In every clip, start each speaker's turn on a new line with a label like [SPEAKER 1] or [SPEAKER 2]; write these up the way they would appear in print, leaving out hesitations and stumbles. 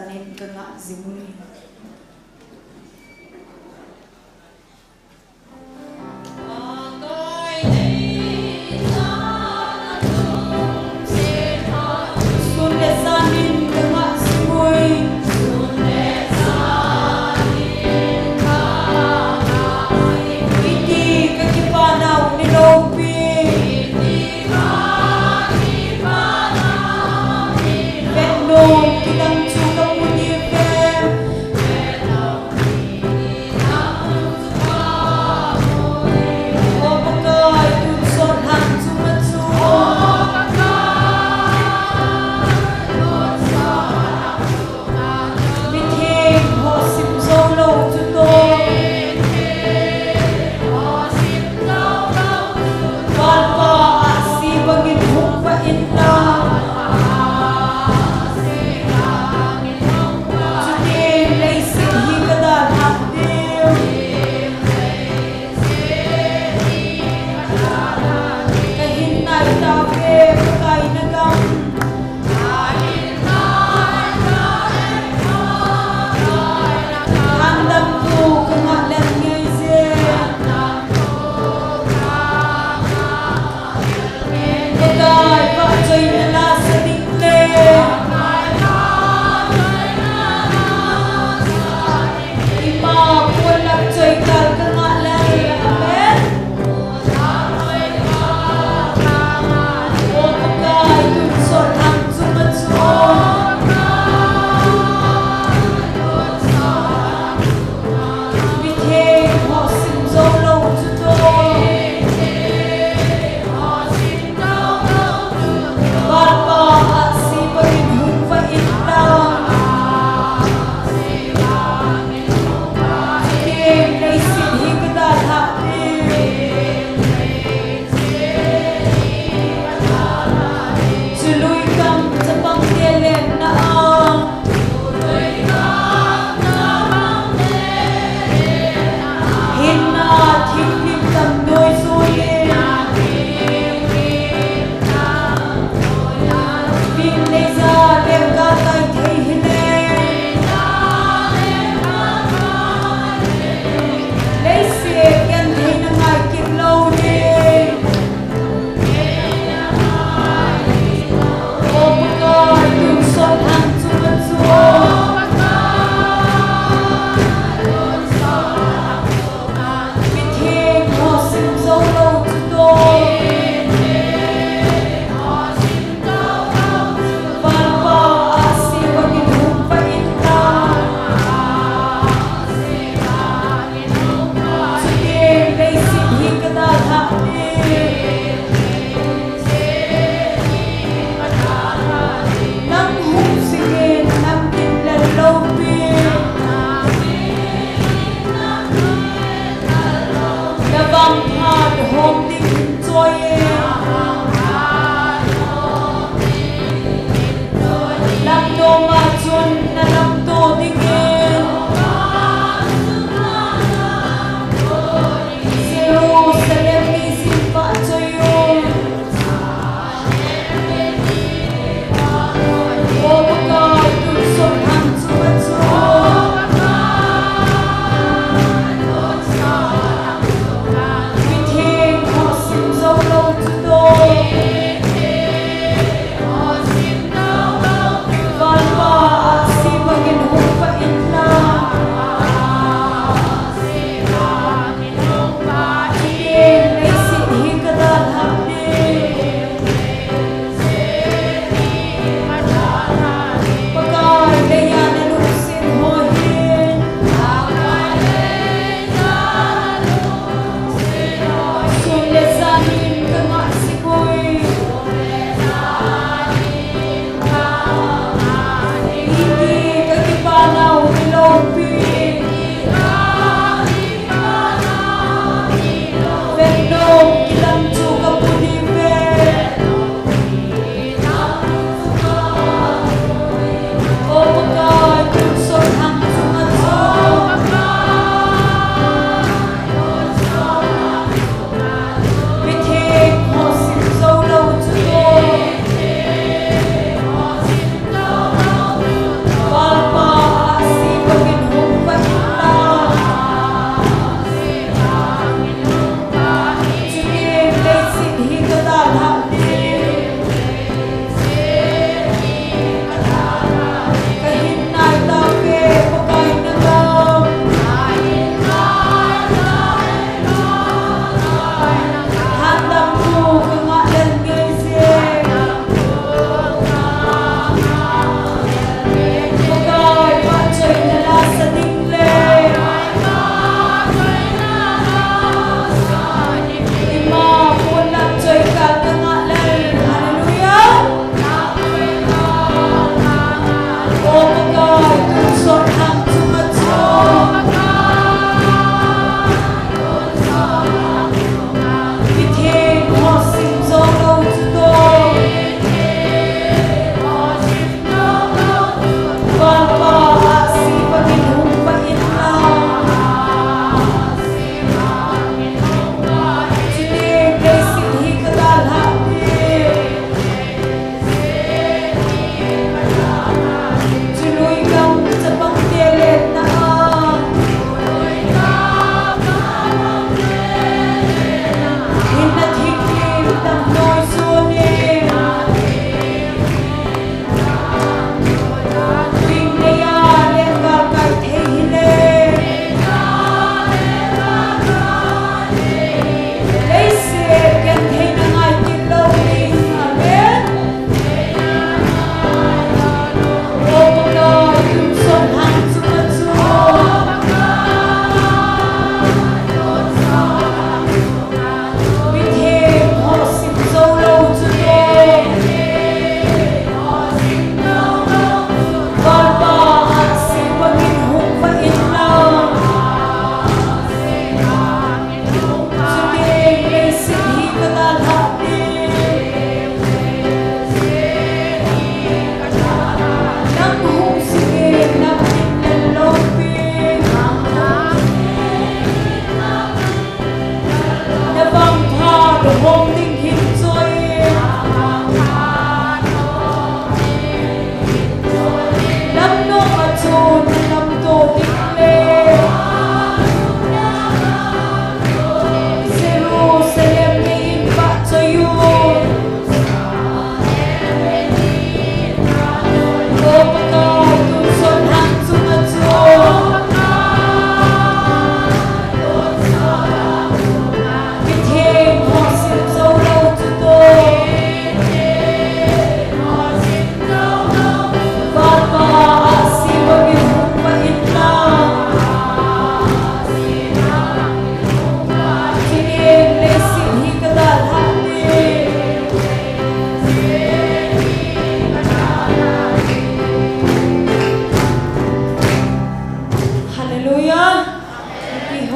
[SPEAKER 1] zanin kanga zimuni.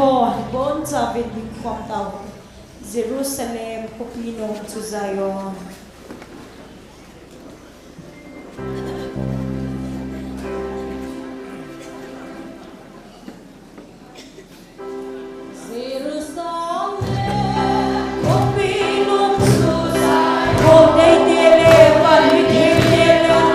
[SPEAKER 1] NIKHO bon David Tikhom tau Jerusalem KUKI to Zion. Hãy subscribe cho kênh Ghiền Mì Gõ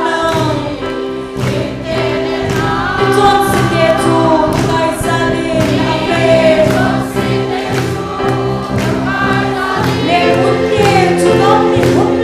[SPEAKER 1] để không bỏ lỡ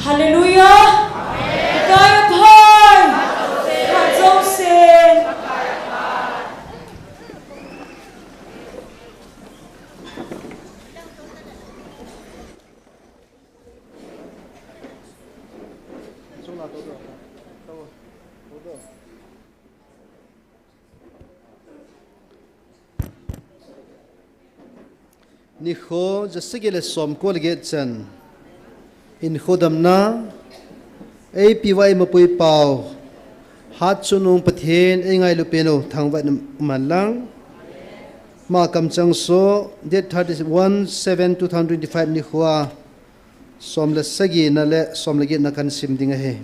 [SPEAKER 1] Hallelujah. Tayo thai. Hadzong sen.
[SPEAKER 2] NIKHO jasigile som kolget chan in khodamna APY mapui pau hat chunung pathen engai lupeno thangwa manlang ma kamchang so date 31/7/2025 NIKHO som la sagi na le som lagi na kan sim dinga he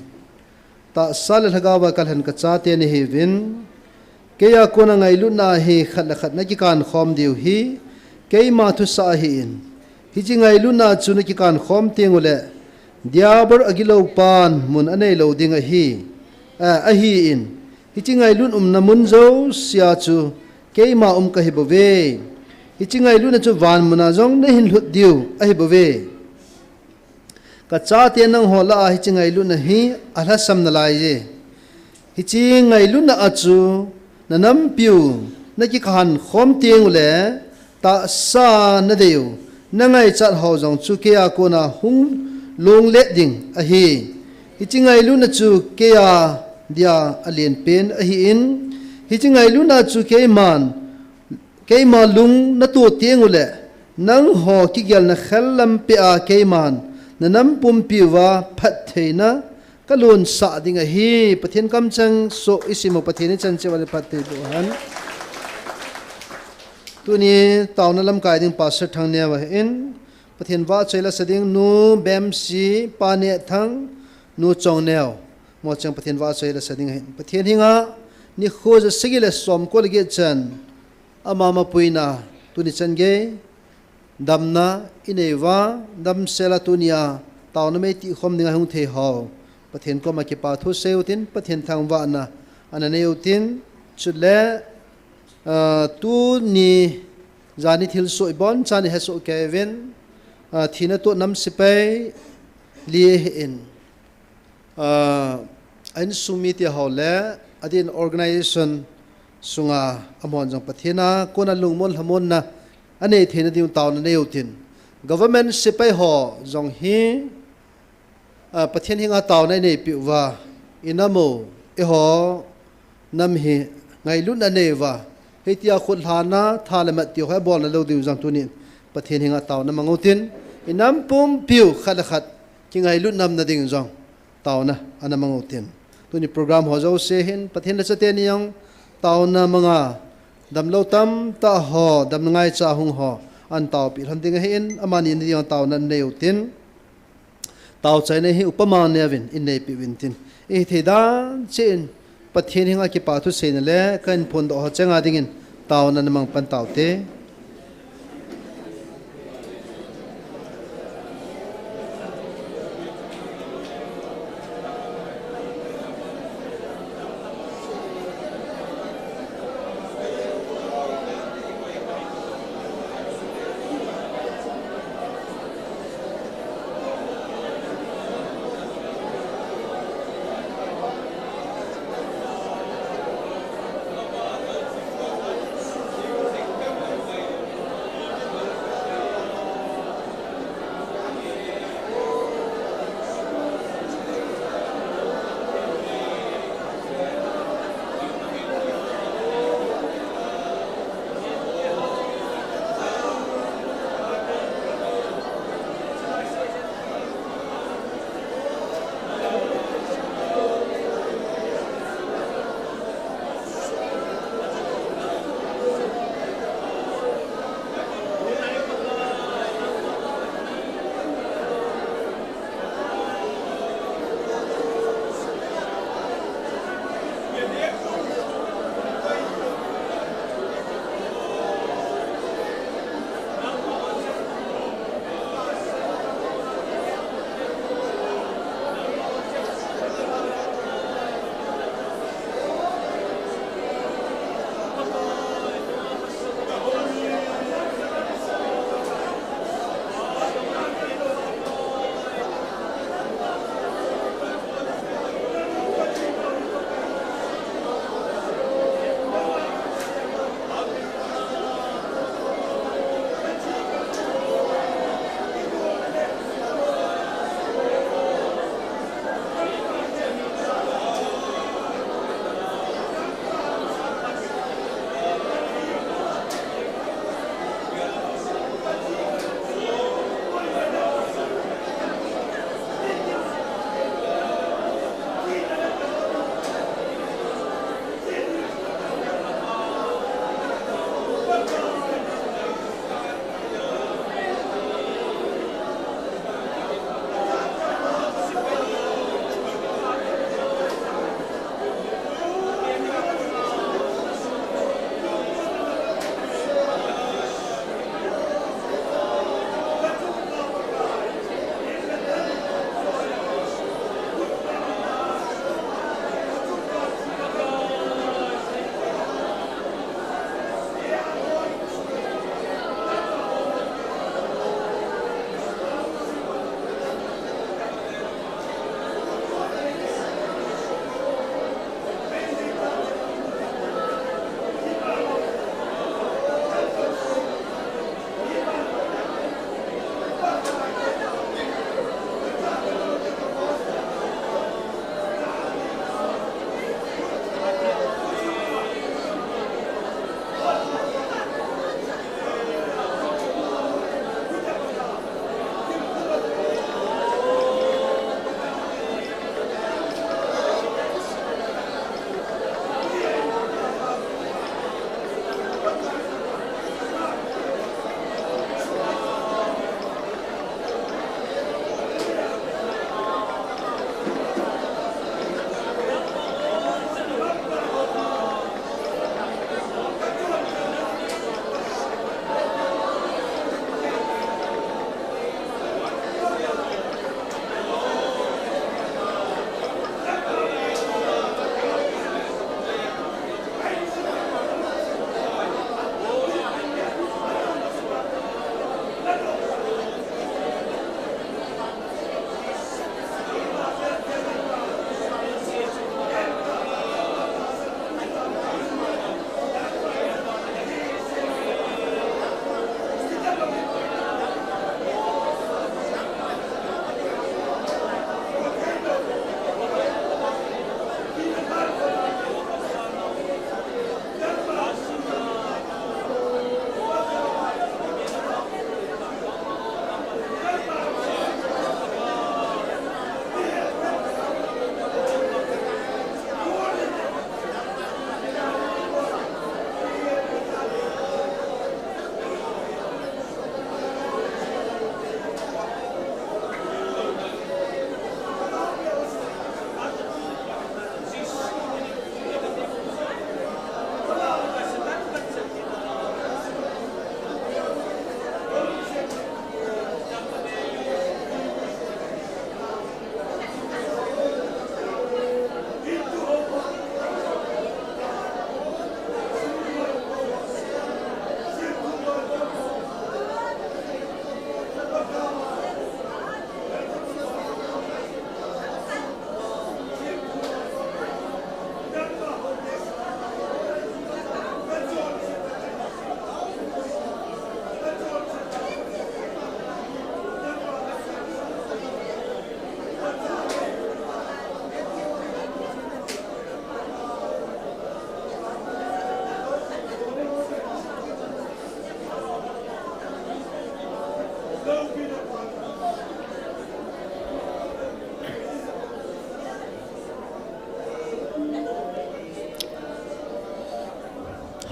[SPEAKER 2] ta sal lagawa kalhan ka cha te ni he win keya kona ngai lu na he khat la khat na ki kan khom diu hi kei ma thu sa hi in hi chi ngai lu na chu na ki kan khom tengule diabar agilo pan mun anei lo ding a hi in hi chi ngai lu na mun zo sia chu kei ma ka hi bove hi chi ngai lu na chu van muna jong na hin lut diu a hi bove ka cha te nang hola hi chi ngai lu na hi ala sam na lai je hi chi ngai lu na achu na nam piu na ki khan khom tengule ta sa na deu na ngai chat ho jong chu ke a ko na hung long le ding a hi hi chi ngai lu na chu ke a dia alien pen a hi in hi chi ngai lu na chu ke ma lung na tu tiengule nang ho ki gyal na khallam pe a ke man na nam pum piwa phat theina kalun sa ding a hi pathen kam chang so isimo pathen chan che wale phat the do han tuni tauna lam kai ding pastor thang ne wa in pathen wa chela sading nu bem si pa ne thang nu chong neo mo chang pathen wa chela sading hin pathen hinga ni kho ja sigile som ko lege chan ama ma puina tuni chan ge damna inewa dam sela tunia tauna Mei Tikhom ninga hung the ho pathen ko ma ki pa thu seutin pathen thang wa na ananeutin chule tu ni zani thil so ibon chani heso kevin thina to nam sipai li in an sumi ti hole adin organization sunga amon jang pathina kona lungmol hamon na ane thina diu tawn ne utin government sipai ho jong hi pathen hinga tawn ne piwa inamo e ho nam hi ngai lu na ne wa hetia khul hana thalamat ti kha bol lo diu jang tunin pathen hinga taw na mangutin inam pum piu khat khat ki ngai lu nam na ding jang taw na ana mangutin tuni program ho zo se hin pathen la chate ni yang taw na manga dam lo tam ta ho dam ngai cha hung ho an taw pi han ding hin amani ni yang taw na ne utin taw chai ne hi upama ne vin in nei pi win tin e theda chen pathen hinga ki pa thu se na le kan phon do changa dingin taw na namang pan taw te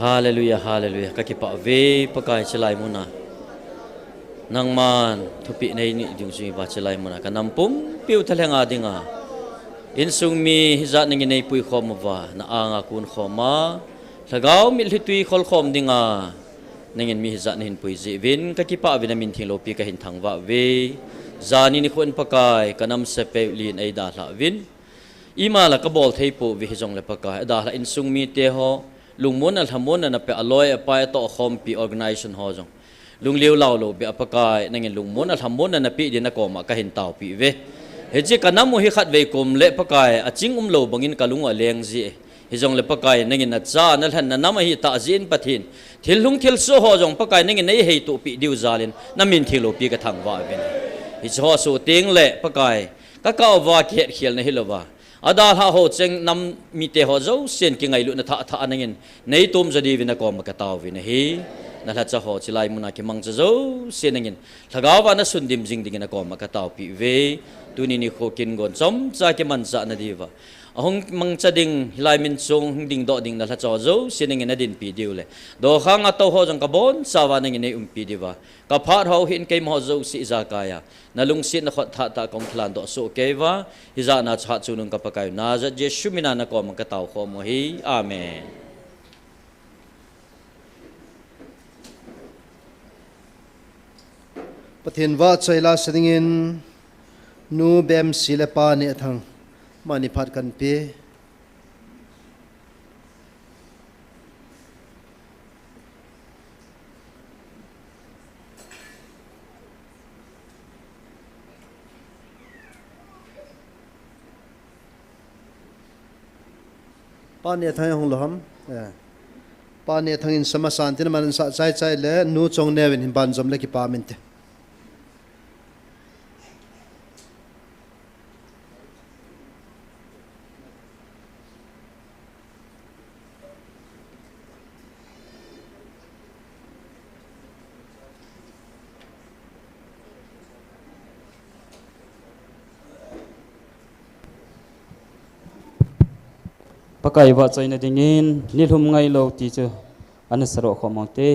[SPEAKER 3] Hallelujah, hallelujah. Kakipa ve pakai celai muna. Nang man thupi nei ni jung sui ba celai muna kanampum piu thaleng adinga. Insung mi hizat ningi nei pui khom wa na anga kun khoma. Lagau mi litui khol khom dinga. Ningin mi hizat nin pui zi vin kakipa vinamin thing lopi ka hin thangwa ve. Zani ni khon pakai kanam sepe lin ai da la vin. Ima la kabol theipu vi hizong le pakai da la insung mi te ho lungmon al hamon na pe aloy pa to SONGPI organization ho jong lung liu lao lo be apakai nangin lungmon al hamon na pi din ko ma ka hin taw pi ve heje kanam hi khat ve kum le pakai aching lo bangin kalung aleng ji hijong le pakai nangin na cha na han na nam hi ta jin pathin thilung thil so ho jong pakai nangin nei hei tu pi diu zalin namin thilo pi ka thangwa ve hi ho so ting le pakai ka ka wa khet khial na hilowa Ada ha ho cheng nam mi te ho zo sen ki ngai lu na tha tha nangin nei tom jadi vina ko ma ka taw vina hi na la cha ho chilai muna ki mang cha zo sen nangin thagaw wa na sundim jing ding na ko ma ka taw pi ve tuni ni kho kin gon chom cha ki man cha na diwa ahong mang cha ding hilai min chung ding do ding na la cha zo sen nangin na din pi diu le do khang a to ho jang ka bon sa wa nangin nei pi diwa ka phat ho hin kai mo zo si za kaya na lung sin na khot tha ta kong thlan do so keva hiza na cha chunung ka pakai na za jesu mina na ko mang ka taw kho mo hi amen
[SPEAKER 2] pathin wa chaila sedingin nu bem silepa ni athang mani phat kan pe Pani athang hong loham pani athang in sama santin man sa chai chai le nu chong nevin hin ban jom le ki pa mente
[SPEAKER 4] Pakai wa chai na dingin nilhum ngai lo ti chu anasaro khomong te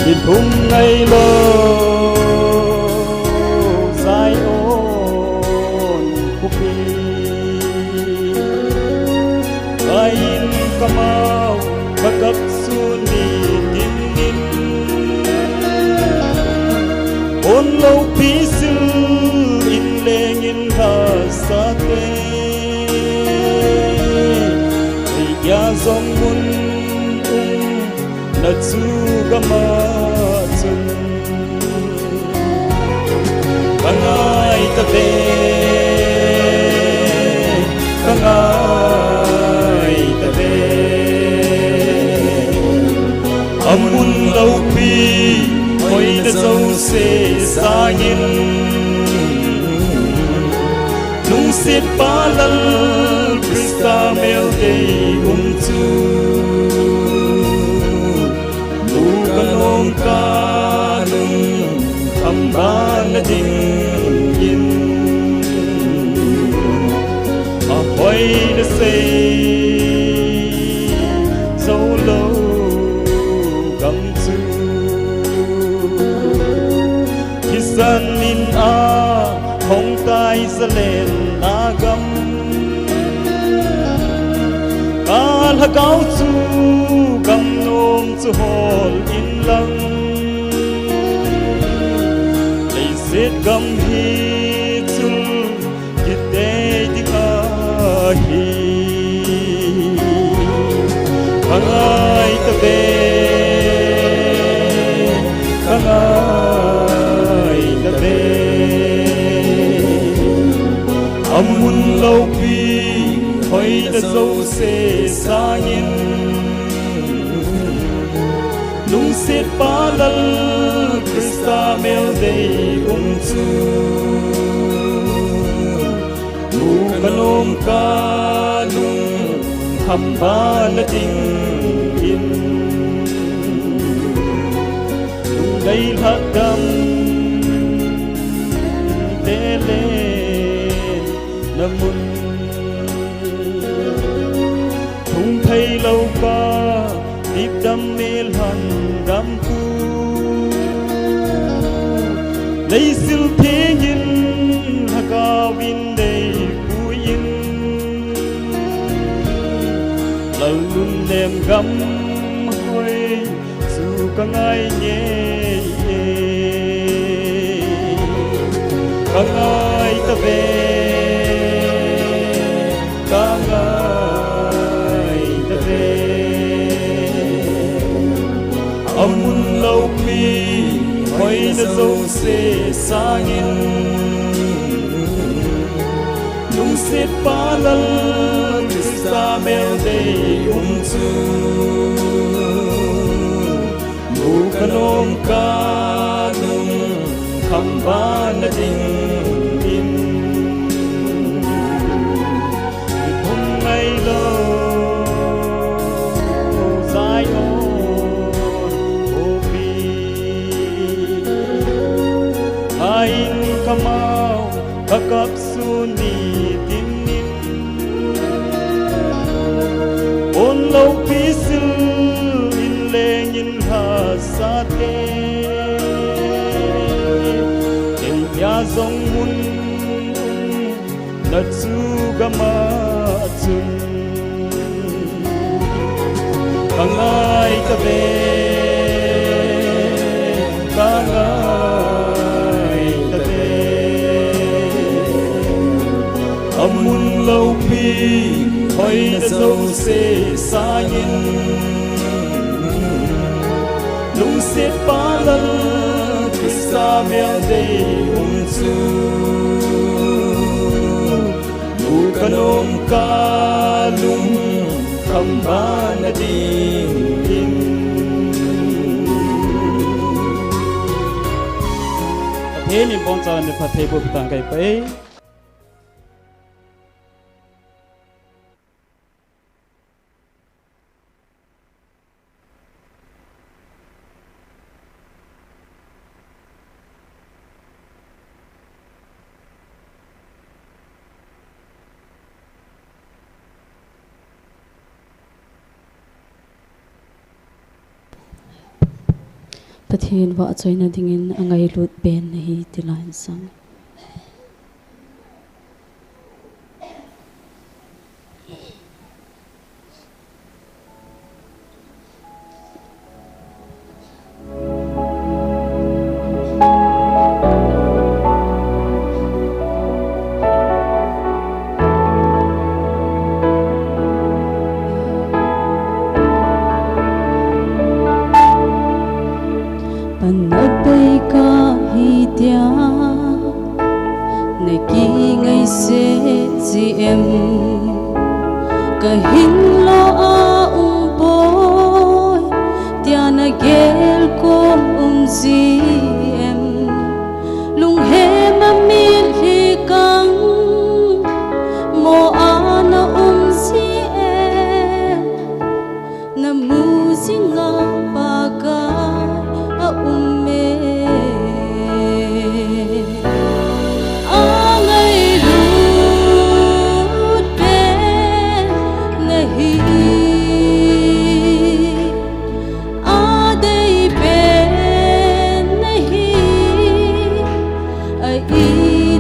[SPEAKER 4] nilhum ngai lo Bagak suni din din On lo pisu in leng in hasate Ya zong mun na tsuga matsun Kangai tabe Kangai tabe Amun lau pi hoi da dâu se sa yin Nung siết ba lal Krista mel day tu Lu kanong kanung Tham ba na ding yin A hoi da se so low Kisan in a hong tai sa len agam Al hagaw tu gam nom tu hol in lang Lay sit gam hi tul kite di kahi Kangay tabe Kangay tabe Amun lau pi hoi da dâu se sa yin Nung siết ba lal Krista mel day tu KHOMUNNOM KHOMUNNOM Khamba LHINNA Day Hakam Tele Namun Thung Thay Lâu Ca Deep Đam Nel Han Đam Phu Lấy Sil Thế Nhìn Haka Vin Day Phu Yin Lâu Nun Đem Gam Hoi Su Ca Ngai Nhé Ca Ngai Ta Về Ca Ngai Ta Về Amun Lâu Pi Hoi Na Dâu Se Sang In Nung Sết Ba Lal Krista Mel Day Chu KHOMUNNOM KHOMUNNOM Khamba LHINNA Tikhom Ngay Lo Zion Opi Ain Kamau Kakap Suni Tinin On Lâu Pisil In Leng In Ha Sa Te El Ya Zong Mun Natsu Gama Chun Kangai Ta Ve Kangai Ta Ve Amun Lâu Pi Hoi Na Dâu Se Sa Yin Lung Sết Ba Lal Krista Mel Day Chu KHOMUNNOM KHOMUNNOM Khamba LHINNA Thế nên bọn cháu nên phát thầy bộ tàng cái bấy
[SPEAKER 5] Pathian wa choina dingin angai lut ben hi tilan sang Panabay ka hitia Naki ngay se si em Kahin lo a boy Tia na gel ko si em Lung he mamil hi kang Mo ana si em Na musinga pagay I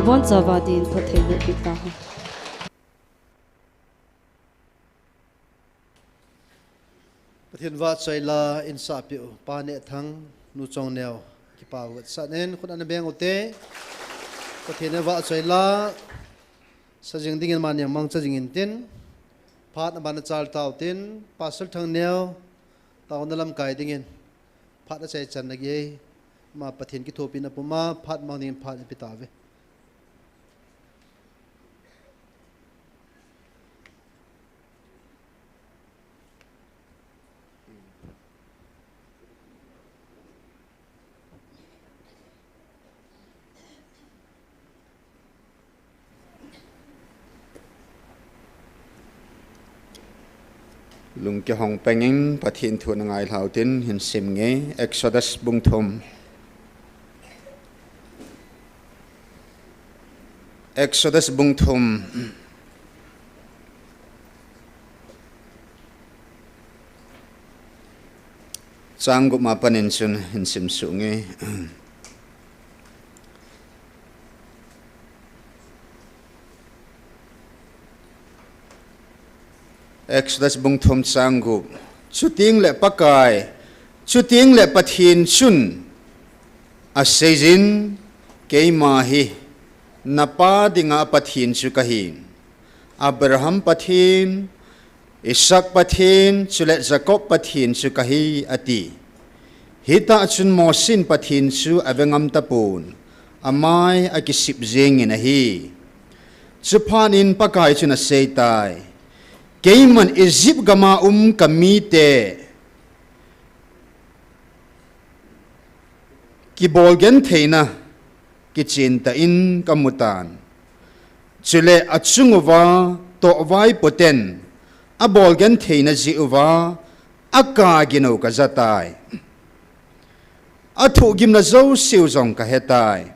[SPEAKER 5] bon zawadi in pathei le bita ho
[SPEAKER 2] Pathian va chai la in sa pi pa ne thang nu chong neo ki pa wat sa nen khun an beng ote Pathian va chai la sa jing ding man yang mang cha jing in tin phat na ban chal taw tin pasal thang neo taw na lam kai ding in phat na chai chan na ge ma Pathian ki thopi na puma phat mang nin phat pi ta ve
[SPEAKER 6] lung ke hong pengin pathin thu na ngai hlau tin hin sim nge exodus bung thum exodus bung thum chang gu ma panin chun hin sim su nge Exodus bung thum changu chuting le pakai chuting le pathin chun a sejin keima hi napa dinga pathin chu kahin Abraham pathin Isaac pathin chule Jacob pathin chu kahi ati hita chun mosin pathin chu avengam tapun amai akisip jeng in a hi chupanin pakai chuna seitai Keiman Egypt gama kamite ki bolgen theina ki chinta in kamutan chule achungwa to vai poten a bolgen theina jiwa aka gino ka zatai athu gimna zo siu jong ka hetai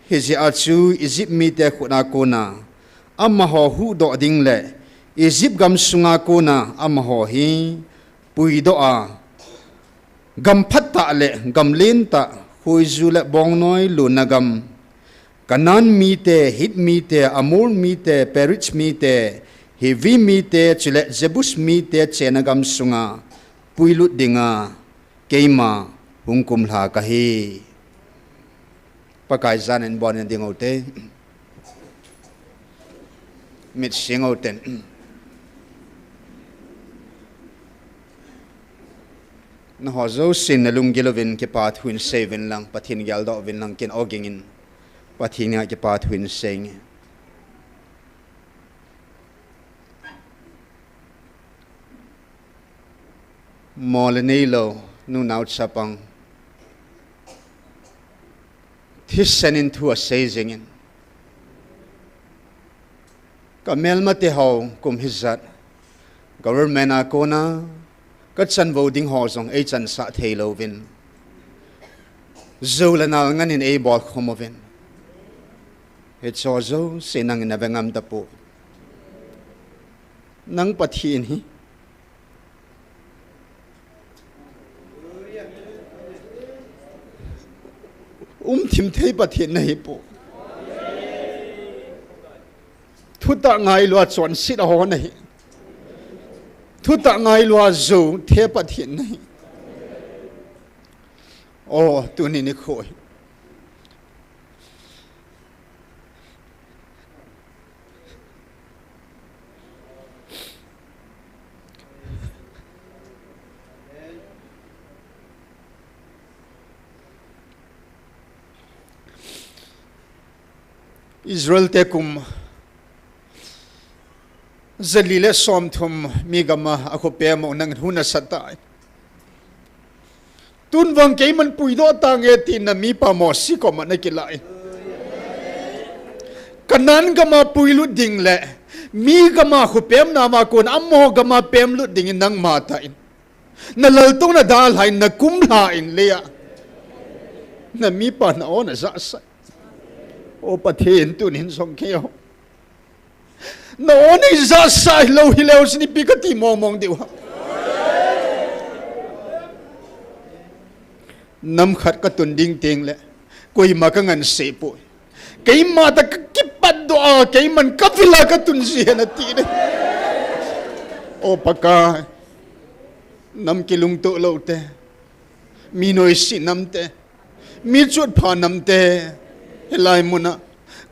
[SPEAKER 6] hiji achu Egypt mite khuna kona amma ho hu do ding le Egypt gam sunga kona amho hi puido a gam phatta le gam len ta huizu le bong noi luna gam kanan mi te hit mi te amul mi te perich mi te heavy mi te chile jebus mi te chena gam sunga puilut dinga keima hungkum la ka hi pakai zanen bonen dingote mit singoten na hozo sin na lungilovin ke pathuin seven lang pathin gyal do vin lang kin ogingin pathin nga ke pathuin seng molenelo nu naut sapang thisanin thu a seizingin kamel mate ho kum hizat government a kona các chân vô đinh họ rằng ấy chân sa thầy lâu vin dâu là nào ngân in ấy bỏ không vin hết cho dâu sẽ năng in về ngâm tập bộ năng bắt thiên hi thím thấy bắt thiên này bộ thu ta ngay loa chọn xịt họ này thu ta ngay loa dầu thế bắt hiện này tu ni NIKHO Israel tekum zalile somthum migama akhope mo nang huna satai tun wang ke man puido tange tin na mi pa mo si ko man kilai kanan gama puilu ding le mi gama khopem na ma kon ammo gama pem lu ding nang ma ta in na lal to na dal hai na kum la in le na mi pa na ona za sa o pathen tunin song keo no ni za sai lo hi leo sni pikati mong diwa nam khat ka tun ding teng le koi ma ka ngan se po kay mata kipat doa kay man kapila ka tunsihan at tine. O pagka nam kilung to lo te minoy sinam te michut phanam te hilay mo na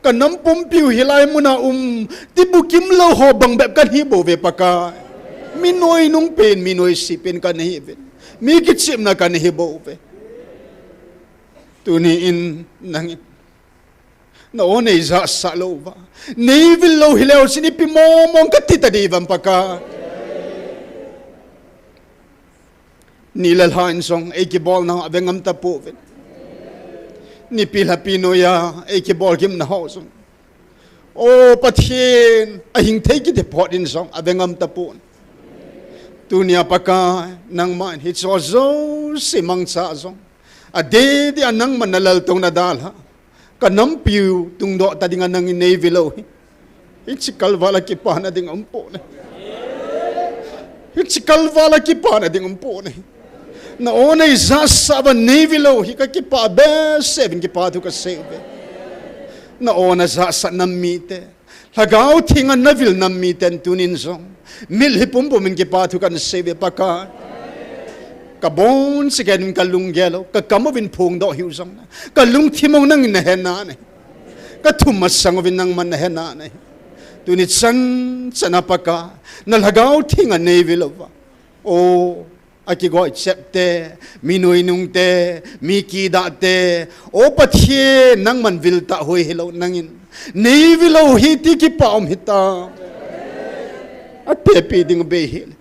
[SPEAKER 6] kanam pumpiw hilay mo na tibukim lo ho bang beb kan hibo ve pagka minoy nung pen minoy sipin kan hibin mikitsim na kan hibo ve tuniin nangin noon ay sa lo ba nevil lo hilaw sinipimomong katitadivan pagka nilalhain song ekibol na abengam tapo ni Pilipino ya ekibol kim na hosong o pathin ahing take it pot in song abengam tapo tunia paka nang man hitsozo simang sa song ade di anang manalaltong nadalha kanampiu tungdo tadingan nang inevilo itsikal wala kipana ding ampo itsikal wala kipana ding ampo na onay zasaba nevilo hikakipa be 7 kipa tu ka sebe na ona zasa namite lagaw tingan navil namiten tunin song mil hipumpo min kipa tu kan sebe paka kabon sigan kalunggelo kakamobin pung do hiusong kalung timong nang inahena ne katumasang ovin nang manahena ne tunit san sanapaka nalagaw tingan nevilo ba o akigo accepte minoy nung te miki da te o pathe nang man vilta hoi hello nangin nei vilo hiti ki paom hita at pepi ding behil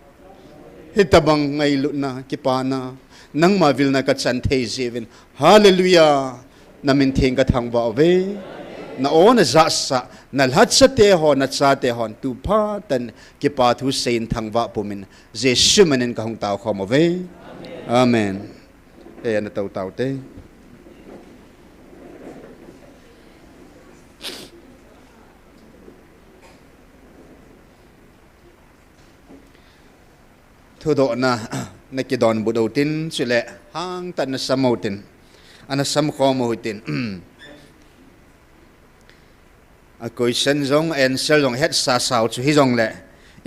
[SPEAKER 6] hitabang ngaylo na kipana nang mavil na katsan seven hallelujah namin ting kathangba ove na ona zasa nalhat sa tehon at sa tehon tupa tan kipat Hussein thangwa pumin Jesu manin kahong tao khomove amen eh na tao te thudo na nakidon budotin sile hang tan samotin ana sam khomotin a question zong answer zong het sa sao chu hi zong le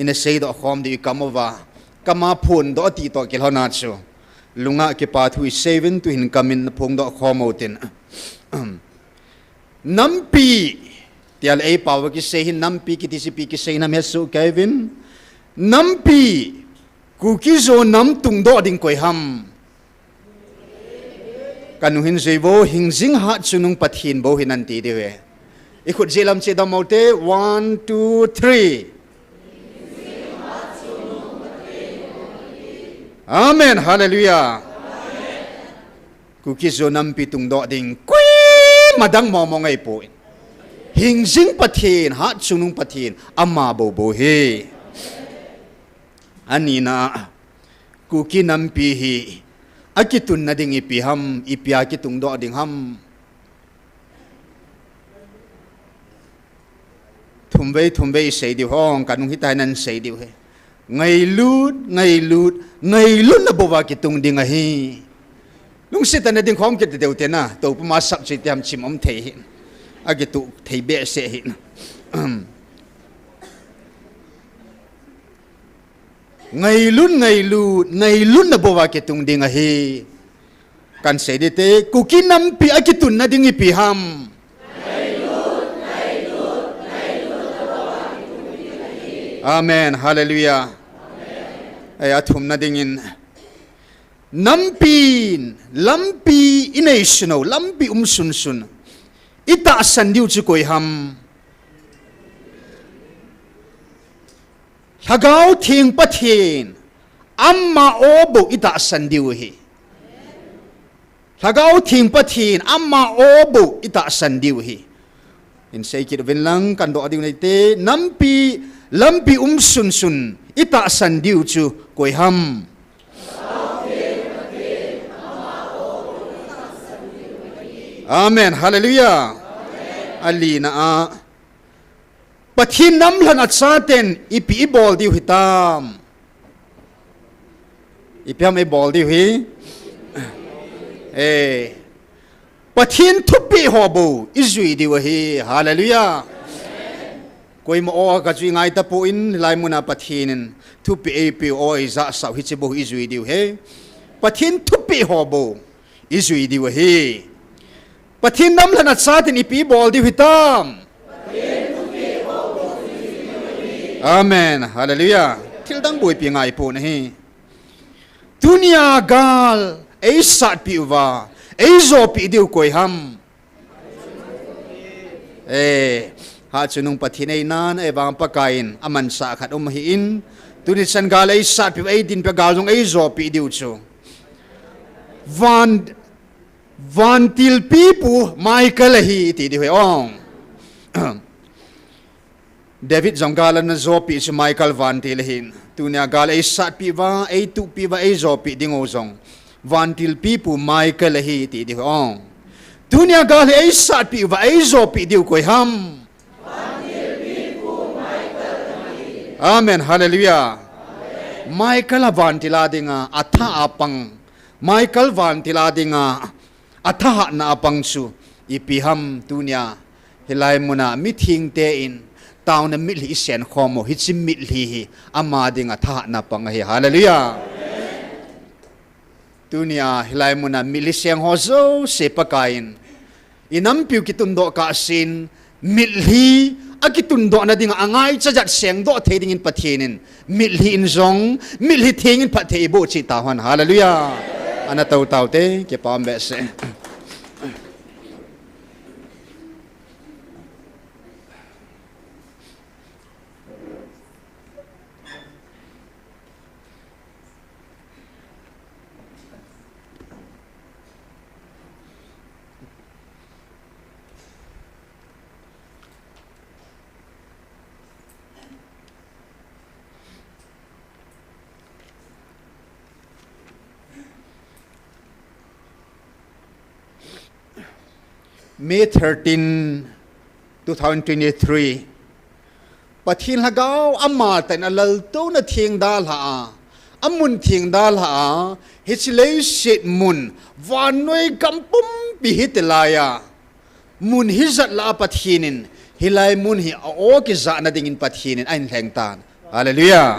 [SPEAKER 6] in a say do khom di kamova kama phun do ti to kilhona chu lunga ke pa thu 7 to hin kamin phung do khomotin nampi tial ei pawa ki say hin nampi ki tisipi ki say nam hesu kevin nampi KUKI zo nam tung do ding koi ham kanuhin zevo hingzing hat sunung pathin bo hinanti dewe ikut zilam ce damote 1 2 3 amen hallelujah KUKI zo nam pitung do ding kui madang momong ai po hingzing pathin hat sunung pathin amma bo bo he anina KUKI nam pi hi akitun na ding ipiham ipia kitung do ding ham thumbe say di hong kanung hitai nan say di he ngay lut na bowa kitung ding hi lung sita na ding khom kit deu te na to puma sak chi tiam chim om thei hin agitu thei be se hin ngay lut na bowa kitung ding hi kan say di te KUKI nam pi akitun na ding ipiham amen hallelujah ay athum na dingin lampi inational lampi sun ita sandiu chu koi ham hagaw thing pathin amma obo ita sandiu hi hagaw thing pathin amma obo ita sandiu hi in say kid vinlang kan do adiu nei te lampi sun ita sandiu chu koi ham amen hallelujah alina a pathin nam lan at saten ipi bol diu hitam ipiam e bol diu hi pathin thupi hobu izui diwa hi hallelujah koi mo o ka chui ngai ta po in lai muna pathinin thupi ap o iza sa hi chibo izui diu he pathin thupi hobu izui diwa hi pathin nam lana chatin ipi bol diu hitam amen hallelujah thil dang boi pi ngai po na hi dunia gal ei sat pi wa ei zo pi diu koi ham ha chunung pathinei nan e bang pakain aman sa khat hi in tuni san gal ei sat pi ei din pe gal jong ei zo pi diu chu van til pi pu michael hi ti di he ong David Zonggalan na zopi si Michael Van Tilhin. Tunya gal ay sat pi ba ay tu pi ba ay zopi dingozong. Van Til pi pu Michael hi ti di ong. Tunya gal ay sat pi ba ay zopi diu koy ham. Van Til pi pu Michael hi. Amen hallelujah. Michael Van Tiladinga atha apang. Michael Van Tiladinga atha na apang su ipiham tunya hilay mo na meeting te in. Taona Mei hi sen khomo hi chim mit hi ama dinga tha na pang hi hallelujah tunia hilai muna mili seng ho zo se pakain inam piu kitun do ka sin mit hi akitun do na dinga angai chajat seng do theding in pathinin mit hi in zong mit hi thing in pathe bo chi ta han hallelujah ana tau te ke pam be se May 13, 2023 Pathin hagaw amma tan alal to na thieng dal ha amun thieng dal ha hichilei sit mun vanoi kampum bihitlaya mun hizat la pathinin hilai mun hi o ki za na dingin pathinin ain lengtan hallelujah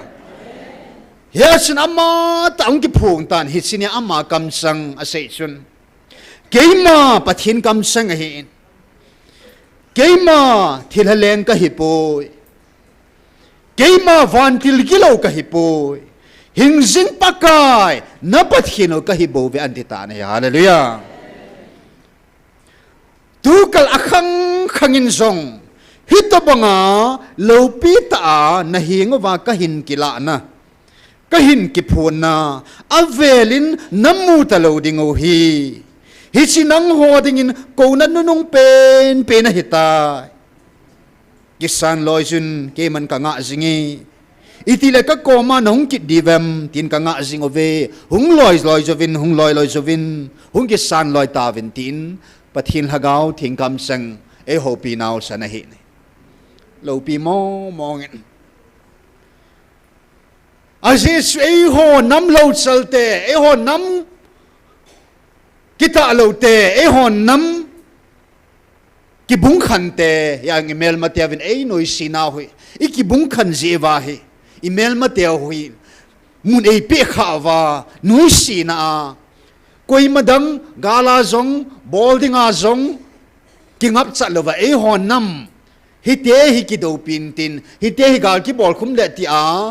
[SPEAKER 6] hiasin amma taung ki phung tan hichini amma kamsang asaichun Keima pathin kam sang hin Keima thilhaleng ka hipoy Keima vantil gilaw ka hipoy Hingzing pakay na pathino ka hibo vi antita na hallelujah Tukal akhang khangin zong hito banga lopita na hingawa kahin kila na kahin kipon na avelin namutalaw dingo hi Hicinang hodingin ko na nunong pen na hitay. Kisan loysun kay man ka nga zingi. Itila ka koma na hong kit divem tin ka nga zing ove. Hong loy zovin, hong loy zovin. Hong kisan loy tavin tin. Pathin hagaw ting kamsang e hopi naw sa nahin. Lopi mo mongin. Asis e ho nam low salte. E ho nam kita alote ehon nam kibung khante yang email matiavin ei noi sinahui ikibung khan jewa he email matiahui mun ei pe khawa noi sina koi madam gala zong boldinga zong kingap chalova ehon nam hite hi kido pintin hite hi gal ki bol khum le ti a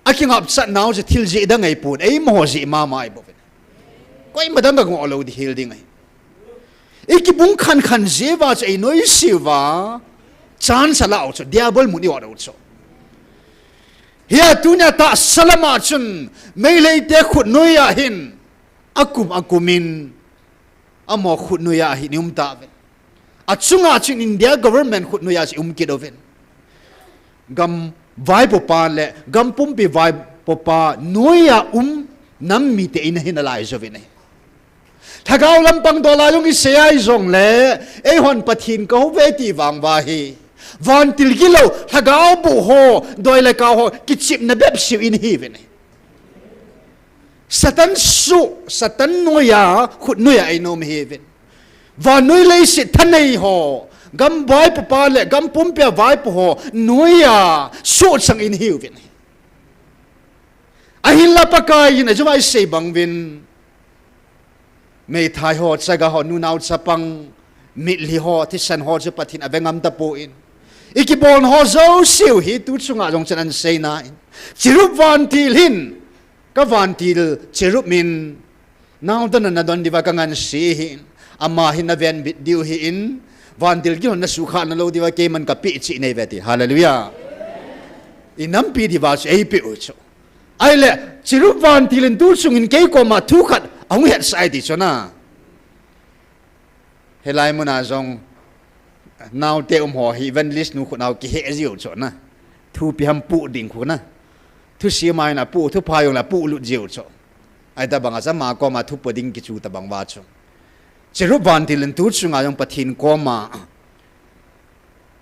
[SPEAKER 6] akingap chat naw je thil je da ngai pun ei mo ji ma mai bo Koi madam ga ngolo di hilding ai ikibung khan jewa che noi siwa chance ala out diabol muni wa out so hia tunya ta salama chun meilei te khut noya hin akumin amo khut noya hin umta ven achunga chin India government khut noya si kidoven gam vai popa le gam pumpi vai popa noya nammi te ina hinalai jovine Thagaw lampang dola yung isayay zong le ehon pathin ka veti wang wahi van tilgilaw thagaw buho doy le ka ho kichip na beb siw in heaven satan noya khut noya I know heaven và nuôi lấy sự thân này họ gam vai papa lệ gam pum pia vai po họ nuôi à số sang in hiểu vậy ahin la pakai in ajo ai sei bang vin mei thai ho chaga ho nu nau chapang mit li ho thi san ho chu pathin avengam ta po in ikibon ho zo siu hi tu chunga jong chan an sei na in chirup van til hin ka van til chirup min now dan na don diwa kangan si hin ama hin na ven bit diu hi in van til gi na sukha na lo diwa ke man ka pi chi nei veti hallelujah inam pi diwa ei pi u chu ai le chirup van til tu chung in ke ko ma thu khat ông hiện sai thì cho na helai mona jong now te ho hi van list nu khu nào ki he ziu cho na thu pi ham pu ding khu na thu si mai na pu thu pa yong la pu lu ziu cho ai ta bang asama ko ma thu poding ki chu ta bang wa cho chiru van til tu chunga yong pathin ko ma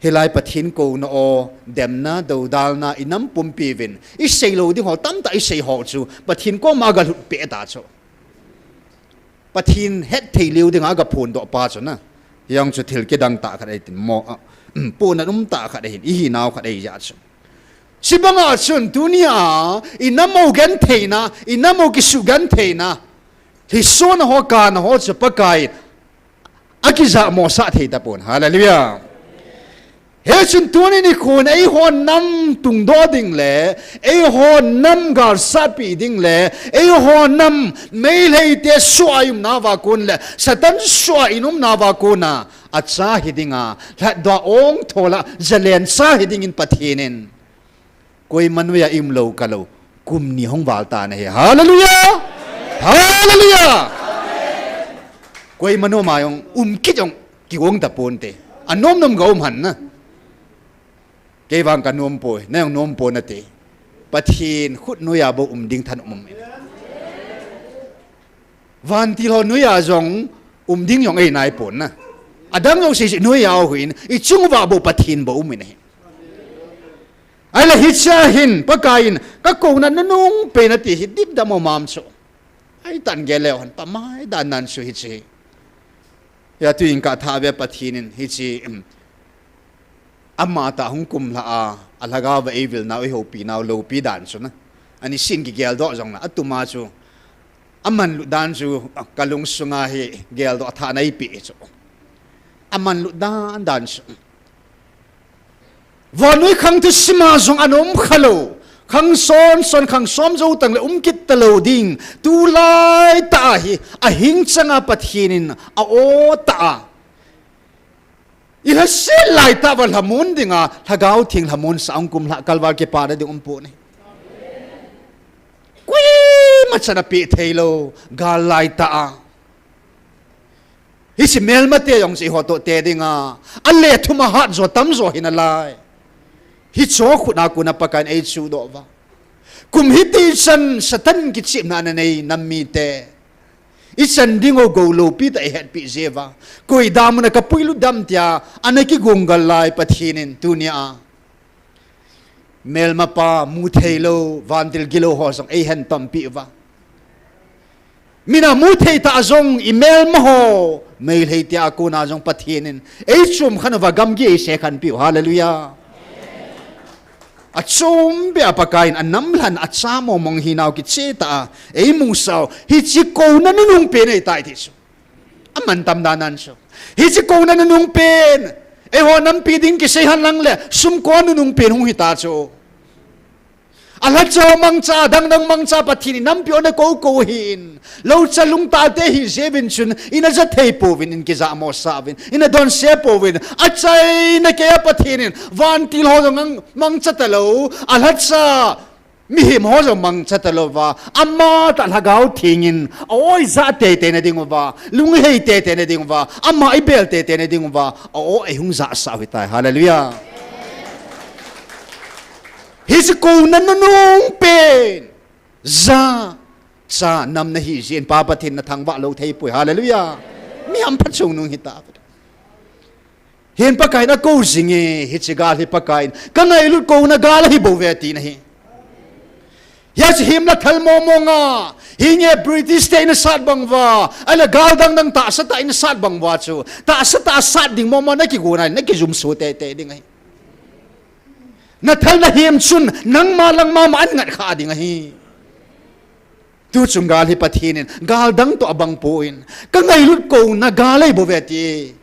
[SPEAKER 6] helai pathin ko no o dem na do dal na inam pum pi vin I sei lo di ho tam ta I sei ho chu pathin ko ma ga lu pe ta cho pathin het thei liu ding aga phun do pa chona yang chu thil ke dang ta kha dei tin mo pu na ta kha dei hi naw kha dei ya chu sibanga chun dunia inamo gan theina inamo ki su gan theina hi so na ho ka na ho chu pakai akiza mo sa thei ta pon hallelujah he chun tuni ni khun ei ho nam tung do ding le ei ho nam gar sa pi ding le ei ho nam mei lei te suayum na wa kun le satan sua inum na wa kuna acha hidinga la do ong thola zalen sa hiding in pathinin koi manwe im lo kalo kum ni hong wal ta na he hallelujah hallelujah koi mano mayong ki jong ki wong ta pon te anom nom gom han na ke wang kan nom poi na yong nom po na te pathin khut nuya bo ding than van ti lo nuya jong ding yong ei nai pon na adang yong si nuya huin I chung wa bo pathin bo ne ai la hitcha hin pakain ka ko na nung pe na ti hidip da mo mam so ai tan ge le hon pa mai dan nan su hitchi ya tu in ka tha be pathinin hitchi amma ta hung kum la a alaga wa evil na ho pi na lo pi dan so na ani sin gi gel do jong na atuma chu aman lu dan chu kalung sunga hi gel do tha nai pi chu aman lu dan chu vonui khang tu sima jong anom khalo khang son khang som zo tang le kit talo ding tu lai ta hi a hing changa pathinin a o ta ila se lai ta wal hamun dinga thagau thing hamun saung kum la kalwar ke pa de umpu ne kui machana pi thailo gal lai ta hi si mel mate yong si hoto te dinga alle thuma hat zo tam zo hin lai hi cho khuna kuna pakan ei chu do wa kum hiti san satan ki chim na nei nammi te isan dingo go lo pi ta het pi zeva koi dam na kapuilu dam tia anaki gongal lai pathinin dunia mel mapa mu thailo vandil gilo ho song ei hen tam pi wa mina mu thei ta zong email ma ho mail hei tia ko na zong pathinin ei chum khan wa gam gi se khan pi hallelujah achom be apakain anamlan achamo mong hinaw ki cheta ei musao hi chi ko na nung pe nei tai thi so aman tam danan so hi chi ko na nung pen e ho nam pi ding ki se han lang le sum ko nung pen hu hi ta cho ala cho mangcha dang mangcha pathini nam pi ona ko hin lo chalung ta te hi zevin chun ina za thei povin in ki za mo savin ina don se povin achai na ke pathinin van til ho ngang mangcha talo ala cha mi him ho zo mangcha talo wa amma ta lagau thingin oi za te na ding wa lung hei te na ding wa amma I bel te na ding wa o e hung za sa wi tai hallelujah his ko nanung pen za sa nam na hi jin pa pathin na thang wa lo thei pui hallelujah mi am phachung nung hita hen pa kai na ko jinge hi chigal hi pa kai ka ngai lu ko na gal hi bo ve ti na hi ya him na thal mo mo nga hinge British te na sat bang wa ala galdang nang ta sa ta in sat bang wa chu ta sa ta sat ding mo na ki gunai na ki zum su te te ding ai na thal na him chun nang ma lang ma an ngat kha ding hi tu chung gal hi pathinin galdang to abang poin ka ngai lut ko na galai bo veti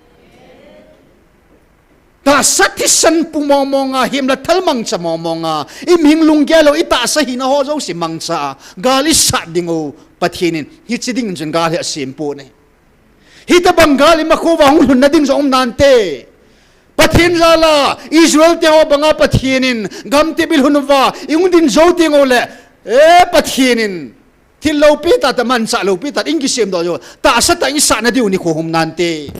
[SPEAKER 6] ta satisan pumomonga him la thalmang cha momonga im hinglung gelo ita sa hina ho zo si mangcha gali sa dingo pathinin hi chiding jun gali asimpu ne hita bangali makhuwa hun na ding zo nante pathin zala Israel te ho banga pathinin gamte bil hunwa ingundin zo tingo le pathinin thil lo pi ta man sa lo pi ta ingisem do jo ta sa ta isa na diu ni ko hum nante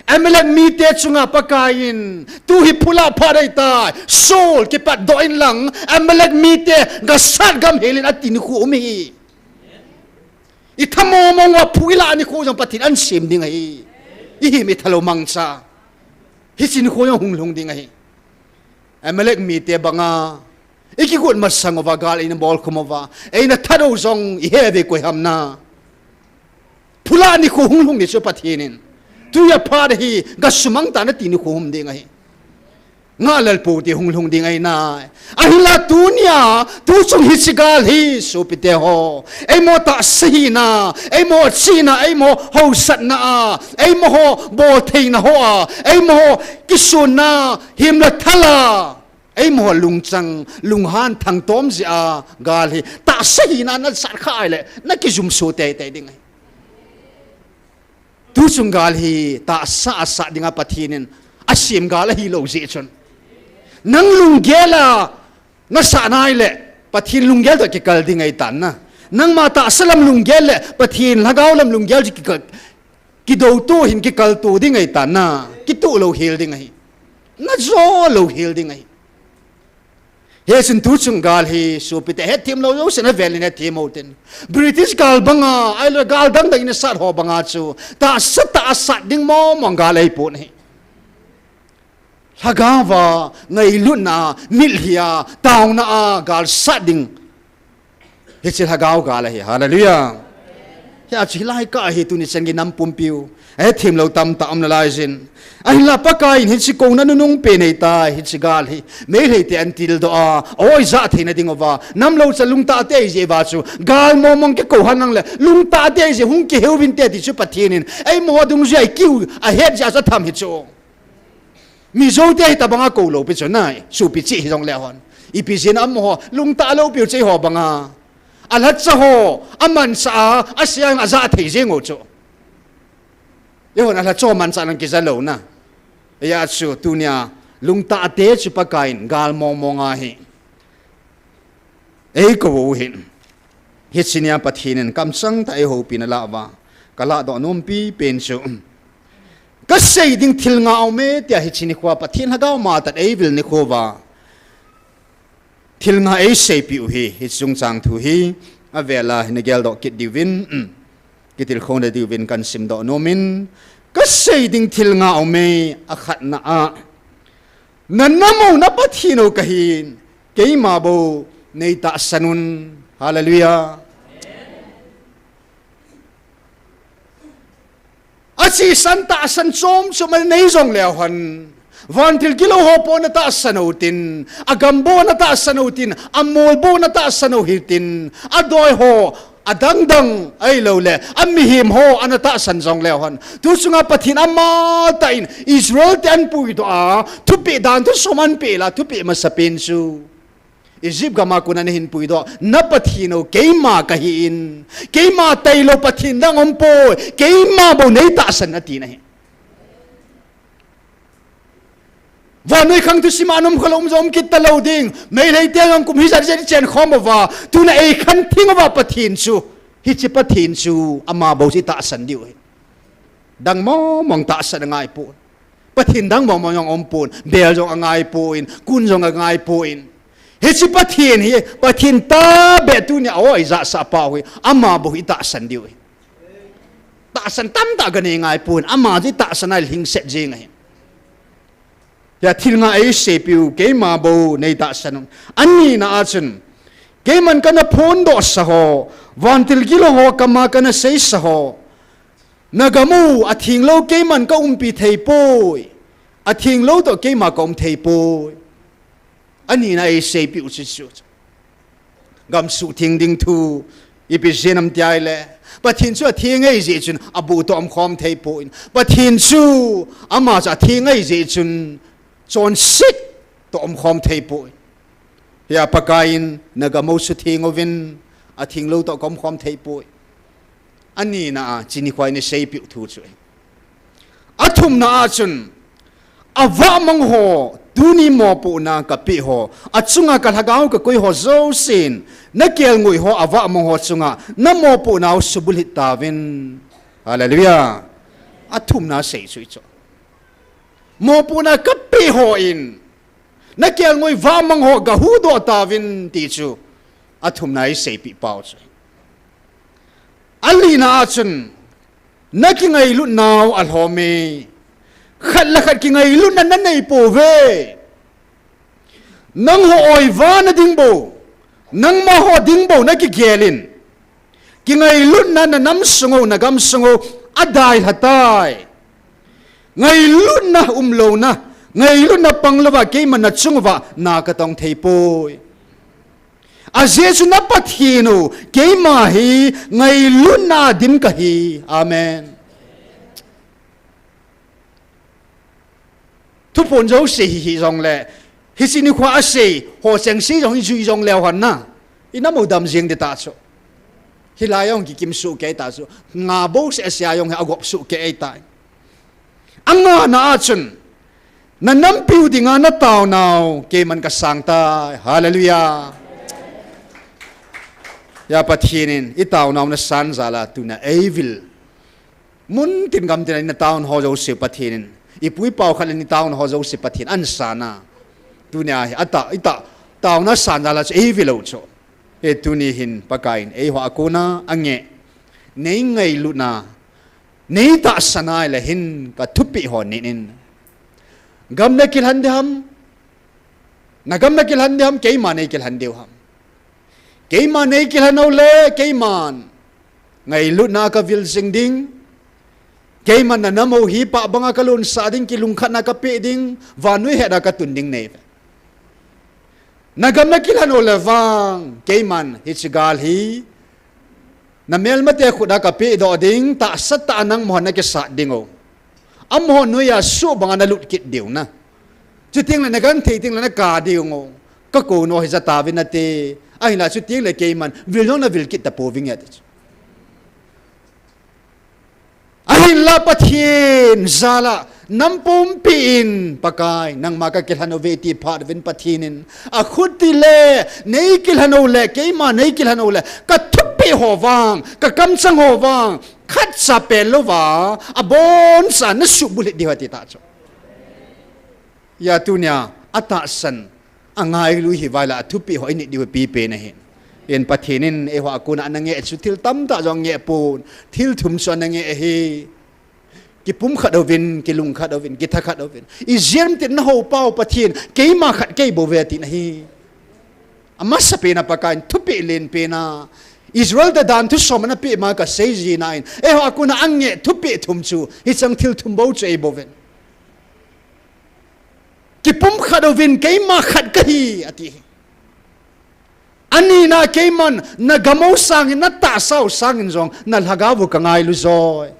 [SPEAKER 6] Emelang mite chunga pakain tu hi pula parai ta soul ke pat doin lang emelang mite gasat gam helin atin ku umi itamo mong wa puila ni ko jang patin an sim ding ai hi mi thalo mangsa hi sin ko yung hunglung ding ai emelang mite banga ikikut masang wa gal in bol kumova ai na thado jong ihebe ko hamna pula ni ko hunglung ni so patinin tu ya par hi gasumang ta na tini ko hum ding ai ngalal po ti hung ding ai na ahila tunya tu chung hi sigal hi so pite ho ai mo ta sina ai mo china ai mo ho sat na ai mo ho bo thei na ho ai mo kisuna him la thala ai mo lungchang lunghan thang tom zia gal hi ta sina na sat khai le na ki zum so te te ding ai tu sunggal hi ta sa dinga pathinin asim gal hi lo je chon nang lunggela na sa nai le pathin lunggel to ki kal dingai tan na nang ma ta salam lunggel le pathin lagaw lam lunggel ki do tu hin ki kal tu dingai tan na ki tu lo hil dingai na zo lo hil dingai he sun tu sunggal hi supite he tim lo yo sena velin he tim oten British gal banga ai lo gal dang dang in sat ho banga chu ta sat ding mo mangal ai po ne hagawa ngai luna milhia tauna gal sat ding he chil hagaw gal hi hallelujah ya chi lai ka hi tu ni sen gi nam pum piu he tim lo tam ta am na lai jin ai la pakai hin si ko na nung pe nei ta hi chi gal hi me hei te antil do oi za the na ding ova nam lo cha lung ta te je ba chu gal mo mong ke ko hanang le lung ta te je hung ke hewin te ti chu pathinin ai mo dung je kiu a het ja sa tham hi chu mi zo te ta banga ko lo pe chu nai su pi chi jong le hon i pi jin am ho lung ta lo pi che ho banga alat cha ho aman sa asyang aza the je ngo chu yo na la cho man sa nang ki za lo na ya chu tunya lungta te chu pakain gal mo nga hi ei ko hin hichinia pathinen kamsang ta e ho pinala wa kala do nompi pen chu ka sei ding thil nga au me tia hichini khwa pathin hagaw ma ta ei vil ni khowa thil nga ei sei pi u hi hichung chang thu hi avela hinegel do kit divin kitil khone divin kan sim do nomin kasay ding til nga ome akhat na nanamo na pathino kahin kay mabo nei ta sanun hallelujah asi santa san som sumal nei jong lewan van til kilo ho po na ta sanotin agambo na ta sanotin amolbo na ta sanohitin adoy ho adang ai lo le amihim ho anata sanjong lehon tu sunga pathin amma tain Israel ten pui to tu pe dan tu soman pe la tu pe masapin su Egypt gama kuna hin pui do na pathino keima kahin keima tailo pathin dang ompo keima bo nei ta san ati na vanoi khang tu simanum kholom zom kit taloding mei lei te ngam kum hi jar jen chen khomova tu na ei khan thingwa pathin chu hi chi pathin chu ama bo si ta san diu dang mo mong ta san ngai pu pathin dang mo yong om pun bel jong angai puin kun jong angai puin hi chi pathin ta be tu ni oi za sa pa hui ama bo hi ta san diu ta san tam ta ga nei ngai pun ama ji ta san ai hing set je ngai ya thil nga ai sepiu ke ma bo nei ta sanung ani na achun cái mình cái nó phun độ sa ho van til kilo ho kama cái nó say sa ho nagamu a thing lo cái mình có pi thei poi a thing lo to cái mà cũng thei poi anh này say pi uchi gam su thing ding thu ipi zenam tiai le but hin chu thing ei ji chun abu to am khom thei poi but hin chu ama cha thing ei ji chun chon sik to am khom thei poi ya pakain nagamo su thing ovin a thing lo to kom khom thei poi ani na chini khwai ni sei pi thu chu athum na chun awa mang ho tuni mo pu na ka pi ho achunga ka hagau ka koi ho zo sin na kel ngui ho awa mang ho chunga na mo pu na subul hitavin hallelujah athum na sei chu chu mo pu na ka pi ho in na kel ngui wa mang ho ga hu do tavin ti chu athum na sei pi pau chu alina chun na ki ngai lu naw al home khát là khát ki ngai lu nan nei po ve nang ho oi va na ding bo nang ma ho ding bo na ki gelin ki ngai lu nan nam sungo na gam sungo adai hatai ngai lu na lo na ngai lu na panglawa ke man na chungwa na ka tong thei poi a jesu na pathino ke ma hi ngai lu na dim ka hi amen thu phun dấu sĩ hi rong lệ hi xin khoa sĩ hồ seng sĩ rong hi duy rong leo hẳn na i na màu đầm riêng de ta cho hi lai ông ki kim su ke ta cho nga bo se sia yong ha agop su ke ai tai anga na chun na nam piu dinga na tao nào ke man ka sang ta hallelujah ya pathinin i tao nào na san zala tu na evil mun tin gam tin na taun ho jo se pathinin ipui pau khan ni taun ho zo se pathin an sana tunia ata ita taun na sana la e vilo cho e tuni hin pakain e ho akuna ange nei ngai luna nei ta sana la hin ka thupi ho nin gam na kil handam na gam na kil handam ke ma nei kil handeu ham ke ma nei kil hanau le ke man ngai luna ka vil sing ding cái mà nằm mô hi pa banga kalun sa ding kilung khana ka pe ding vanui heda ka tun ding nei nagam na kilan olawang cái man hichigal hi na mel mate khuda ka pe do ding ta sat ta nang mo na ke sa dingo am ho nu ya su banga na lut kit diu na chu ting la na gan thei ting la na ka diu ngo ka ko no hi za ta vin na te ai na chu ting le cái man vil no na vil kit ta po ving ya ahin la pathin zala nampum pin pakai nang maka kilhano veti phat vin pathinin a khuti le nei kilhano le keima nei kilhano le ka thupi howang ka kamchang howang khat sa pelowa abon san na subul diwati ta cho ya tunya ata san angai lu hi wala thupi ho ini diwa pi pe na hin en pathinin e wa kuna anange chu thil tam ta jong nge pun thil thum so anange hi ki pum khat ovin ki lung khat ovin ki tha khat ovin i jem tin na ho pau pathin ke ma khat ke bo ve tin hi ama sa pe na pakain thupi len pe na Israel da dan thu som na pe ma ka sei ji nine e wa kuna ange thupi thum chu hi chang thil thum bo che bo ven ki pum khat ovin ke ma khat ka hi ati ani na keman na gamo sang na ta sao sang jong na lagaw ka ngai lu zoi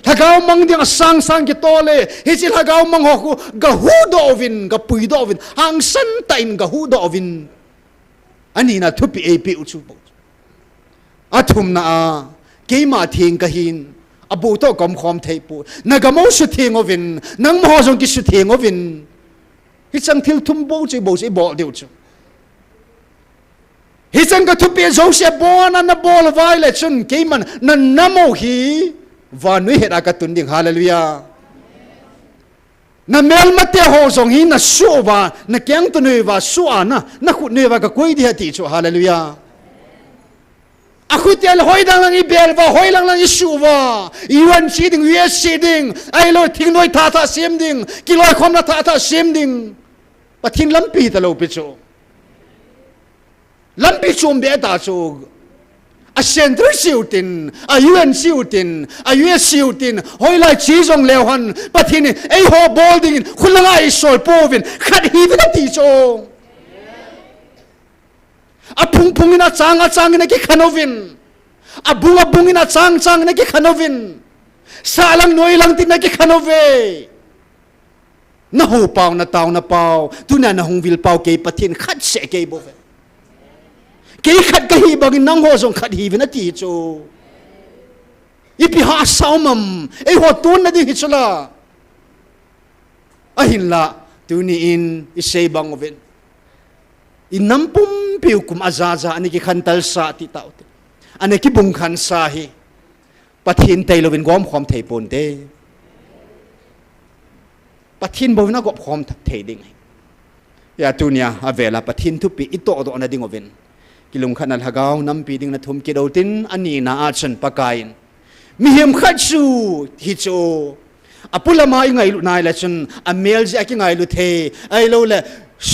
[SPEAKER 6] lagaw mang ding sang sang ki tole hi chi lagaw mang ho ga hu do vin ga pui do vin hang san tain ga hu do vin ani na thupi ap uchu bo athum na keima thing ka hin abu to kom khom thei pu na gamo su thing ovin nang mo jong ki su thing ovin hi chang thil thum bo che bo deu chu hi chang ka thupi zo se bon na bol vai le chun ke man na namo hi vanui hera ka tun ding hallelujah na mel mate ho zong hi na su wa na kyang tu ne wa su ana na khu ne wa ka koi di hati chu hallelujah a khu tel hoi dang lang i bel wa hoi lang lang i su wa yuan chi ding ye si ding ai lo thing noi tha tha sim ding ki loi khom na tha tha sim ding pathin lampi ta lo pi chu Lampi chum be ta chu a center siutin a UN siutin a US siutin hoi lai chi jong leo han pathin ei ho bolding khulanga I sol povin khat hi vina ti chong a phung phungina changina ki khanovin a bungina changina ki khanovin salang noi lang tin na ki khanove na ho pau na tau na pau tuna na hung vil pau ke pathin khat se ke bo ke khat ka hi bangin nang ho jong khat hi vina ti chu ipi ha saumam ei ho tun na di hi chula ahin la tuni in isei bang oven in nampum piu kum azaza ani ki khantal sa ti tau te ani ki bung khan sa hi pathin tailovin gom khom thei pon te pathin bo na gop khom thei ding ya tunia avela pathin thu pi ito do na ding oven kilung khanal hagaw nampi ding na thum ki do tin ani na a chan pakain mi hem khat su hi cho apula mai ngai lu nai la chun a mel ja ki ngai lu the ai lo la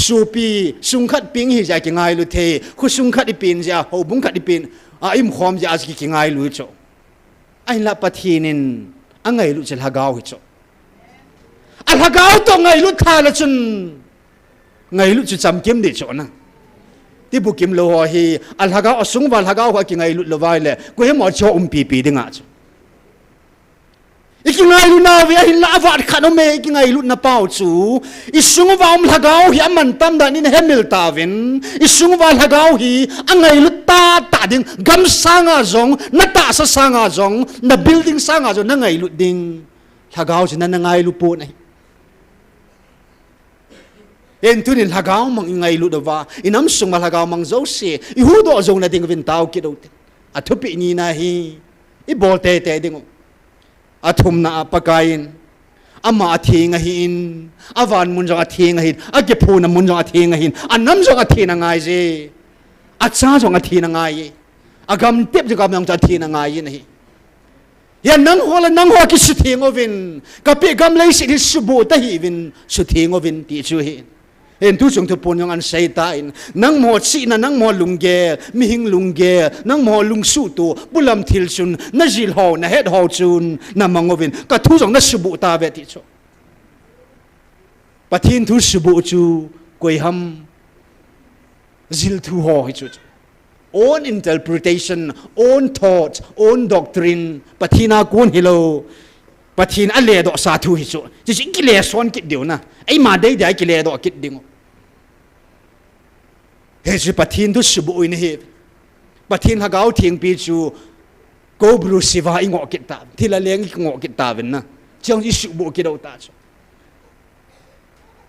[SPEAKER 6] supi sung khat ping hi ja ki ngai lu the khu sung khat ipin ja ho bung khat ipin a im khom ja ki ngai lu cho ai la pathinin angai lu chal hagaw hi cho al hagaw to ngai lu tha la chun ngai lu chu cham kem de cho na ti bu kim lo hi al hagaw asung wal hagaw ha ki ngai lu lo vai le ko he mo cho pi dinga cho ikingai lu na we hin la wat khano me ikingai lu na pau chu isung wam hagaw hi aman tam da nin hemil tawin isung wal hagaw hi angai lu ta ding gam sanga zong na ta sa sanga zong na building sanga zong na ngai lu ding hagaw chi na ngai lu pu nai en tunin hagaw mang ngai lu dawa inam sung mal hagaw mang zo se I hu do zong na ding vin taw ki do te athupi ni na hi I bol te ding athum na pakain ama athinga hin awan mun jong athinga hin age phuna mun jong athinga hin anam jong athina ngai je acha jong athina ngai agam tep jong am athina ngai ni ya nang ho ki suthingo vin kapi gam lei si subu ta hi vin suthingo vin ti chu hi en tu chung tu pon yong an sai ta in nang mo chi na nang mo lungge mi hing lungge nang mo lung su tu bulam thil chun na jil ho na het ho chun na mangovin ka thu jong na subu ta ve ti cho pathin thu subu chu koi ham zil thu ho hi chu own interpretation own thought own doctrine pathina kun hilo pathin ale do sa thu hi chu chi ki le son ki diu na ai ma dei dai ki le do ki ding he chi pathin du subu in he pathin hagaw thing pi chu ko bru siwa ingo ki ta thila leng ngo ki ta ven na chong I subu ki do ta chu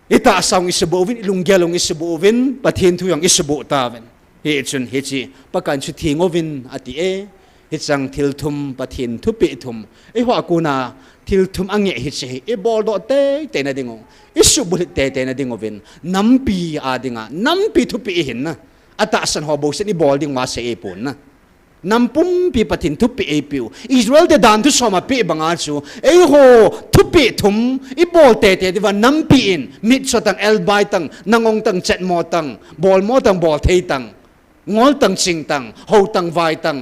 [SPEAKER 6] ita sang I subu vin lungelong I subu vin pathin thu yang I subu ta ven he chun he chi pakan chu thingovin ati e hi chang thil thum pathin thu pi thum e hwa ku na thil thum ange hi che e bol do te na dingo isu bul te na dingo vin nampi adinga nampi thu pi hin na ata san ho bo sen I bol ding ma se e pun na nampum pi pathin thu pi e piu Israel de dan thu soma pi banga chu e ho thu pi thum I bol te diwa nampi in mit chotang el bai tang nangong tang chet mo tang bol thei tang ngol tang ching tang ho tang vai tang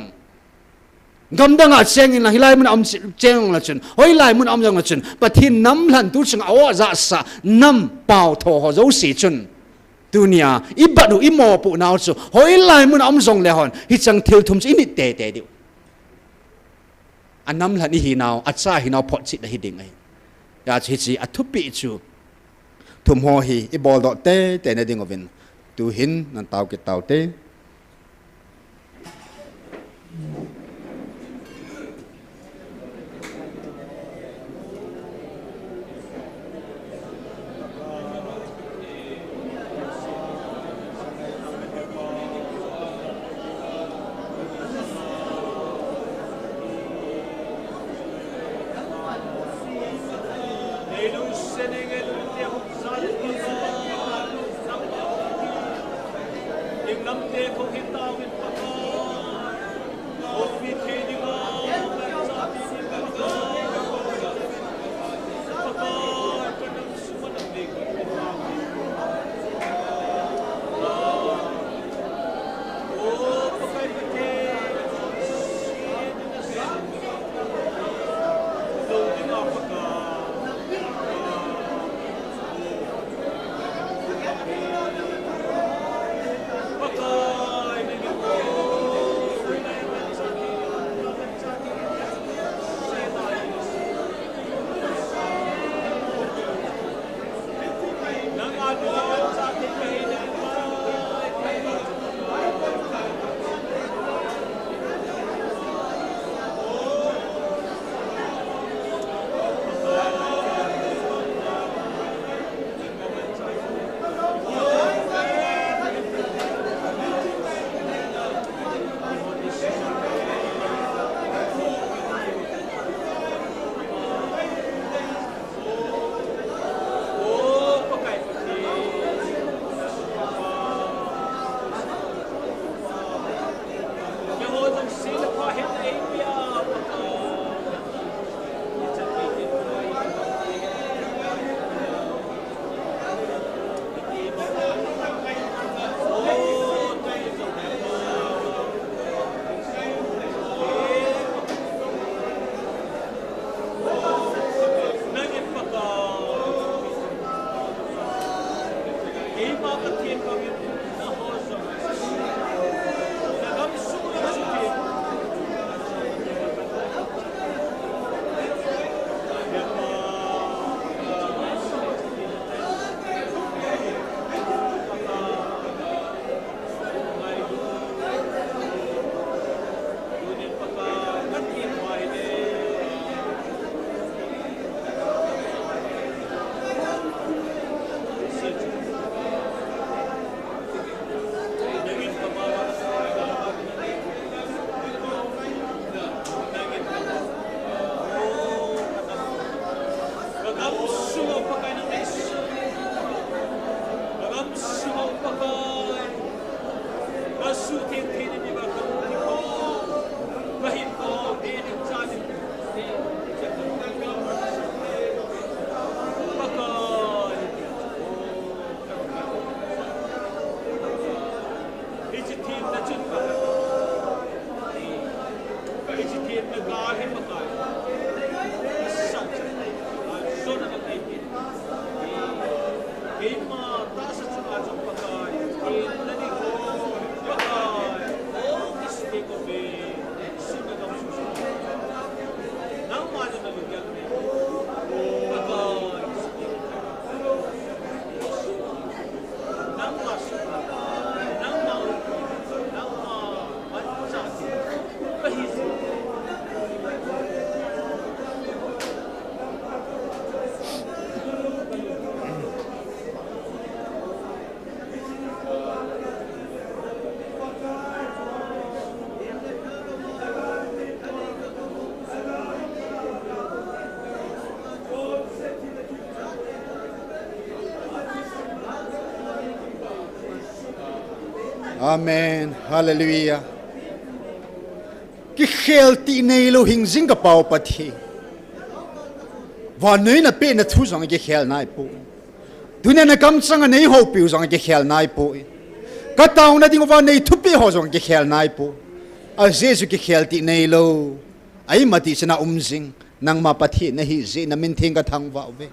[SPEAKER 6] gam dang a cheng in la hilai mun am cheng la chun hoi lai mun am jang la chun pathin nam lan tu chung awa za sa nam pau tho ho zo si chun dunia I badu I mo pu naw chu hoi lai mun am jong le hon hi chang thil thum chi ni te diu anam lan hi naw acha hi naw phot chi da hi ding ai ya chi athupi chu thum ho hi I bol do te na ding ovin tu hin nan taw ki taw te
[SPEAKER 4] Nampi
[SPEAKER 6] Amen. Hallelujah. Cái khel tị này lo hình dinh cái bao bát hi. Và nơi na pe na thu rằng cái khel này po. Dunia na kam sang nei ho piu rằng cái khel này po. Cái tao na ding va nei thu pe ho rằng cái khel này po. A Jesu cái khel tị này lo. Ai mà tị sana ding nang ma bát hi na hi je na min thing ka thang va ve.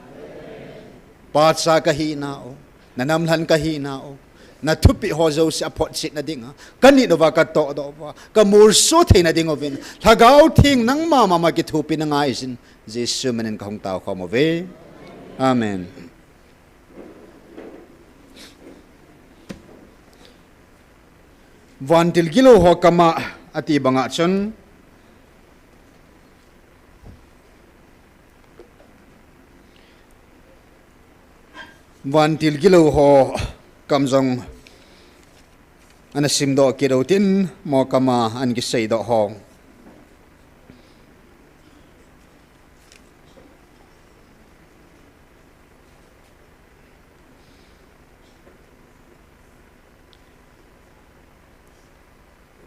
[SPEAKER 6] Pat sa ka hi na o. Na nam han ka hi na o. Na thupi ho zo si apot sit na ding kani do va ka to do va ka mur so the na ding ovin thagau thing nang ma ki thupi na ngai sin jesu menen ka hong tao khom ove amen. Van til gilo ho kama ati banga chon van til gilo ho kamzong anasim do kirotin mo kama an gisay do hong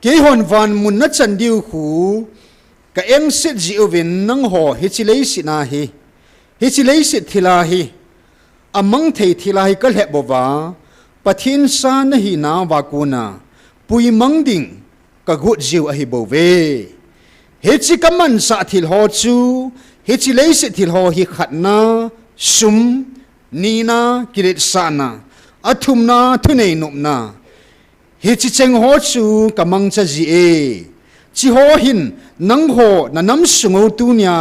[SPEAKER 6] ke hon van mun na chan diu khu ka eng sit ji ovin nang ho hichilei sina hi hichilei sit thila hi amang thei thila hi kal he bova pathin sa na hi na wakuna pui mangding ka gut jiu a hi bo ve he chi kaman sa thil ho chu he chi lei se thil ho hi khatna sum ni na kiret sa na athum na thunei nup na he chi cheng ho chu kamang cha ji e chi ho hin nang ho na nam sungo tu nya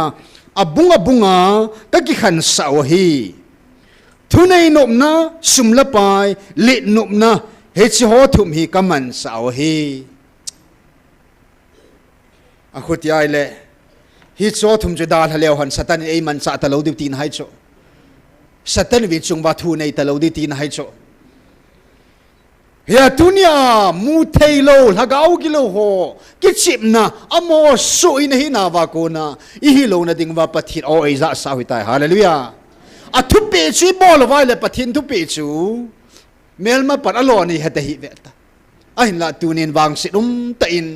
[SPEAKER 6] abunga ka ki khan sa o hi thunei nop na sumla pai le nop na he chi ho thum hi kaman sao hi a khut yai le hi cho thum ju dal haleu han satan ei man sa ta lo di tin hai cho satan vi chung wa thu nei ta lo di tin hai cho ya tunia mu thei lo lagau ki lo ho ki chip na amo so in hi na wa ko na I hi lo na ding wa pathit o ei za sa hui tai hallelujah a thu pe chi bol vai le pathin thu pe chu melma pat alo ni hata hi veta a hin la tunin wang sidum ta in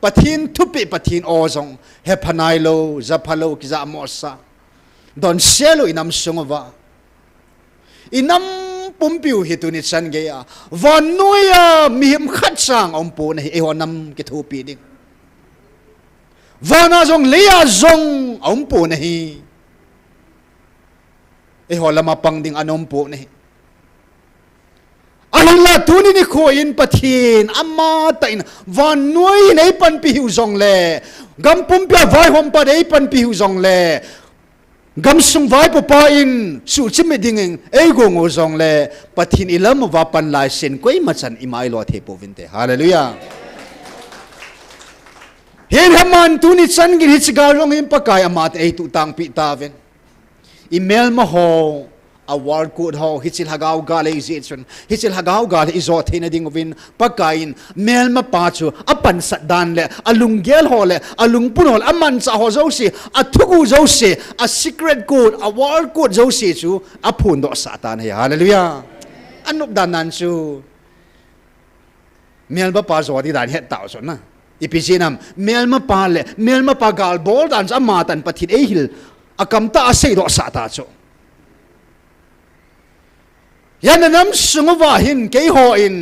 [SPEAKER 6] pathin thu pe pathin o zong he phanai lo za phalo ki za mo sa don selo inam sungwa inam pumpiu hi tuni chan ge ya van noya mihim khat sang om po na hi e honam ki thu pi ding vana zong leya zong om po na hi e holama pangding anom po ne alala tuni ni kho in pathin amma tain van noi nei pan pi hu zong le gam pum pya vai hom pa dei pan pi hu zong le gam sung vai po pa in su chim ding e go ngo zong le pathin ilam wa pan lai sen koi ma chan imai lo the po vinte hallelujah hen haman tuni chan gi hich ga rong im pakai amat e tu tang pi ta ven email ma ho a war code ho hichil hagau ga le izechun hichil hagau ga le izot thina ding ovin pakain mail ma pa chu apan sat dan le alung gel ho le alung pun hol aman cha ho zo si athugu zo si a secret code a war code zo si chu aphun do satan he hallelujah anup dan nan chu mail ba pa zo di dan het taw so na ipisinam mail ma pa le mail ma pa gal bol dan sa matan pathit e hil akamta asay do sata cho yan nam sungwa hin ke ho in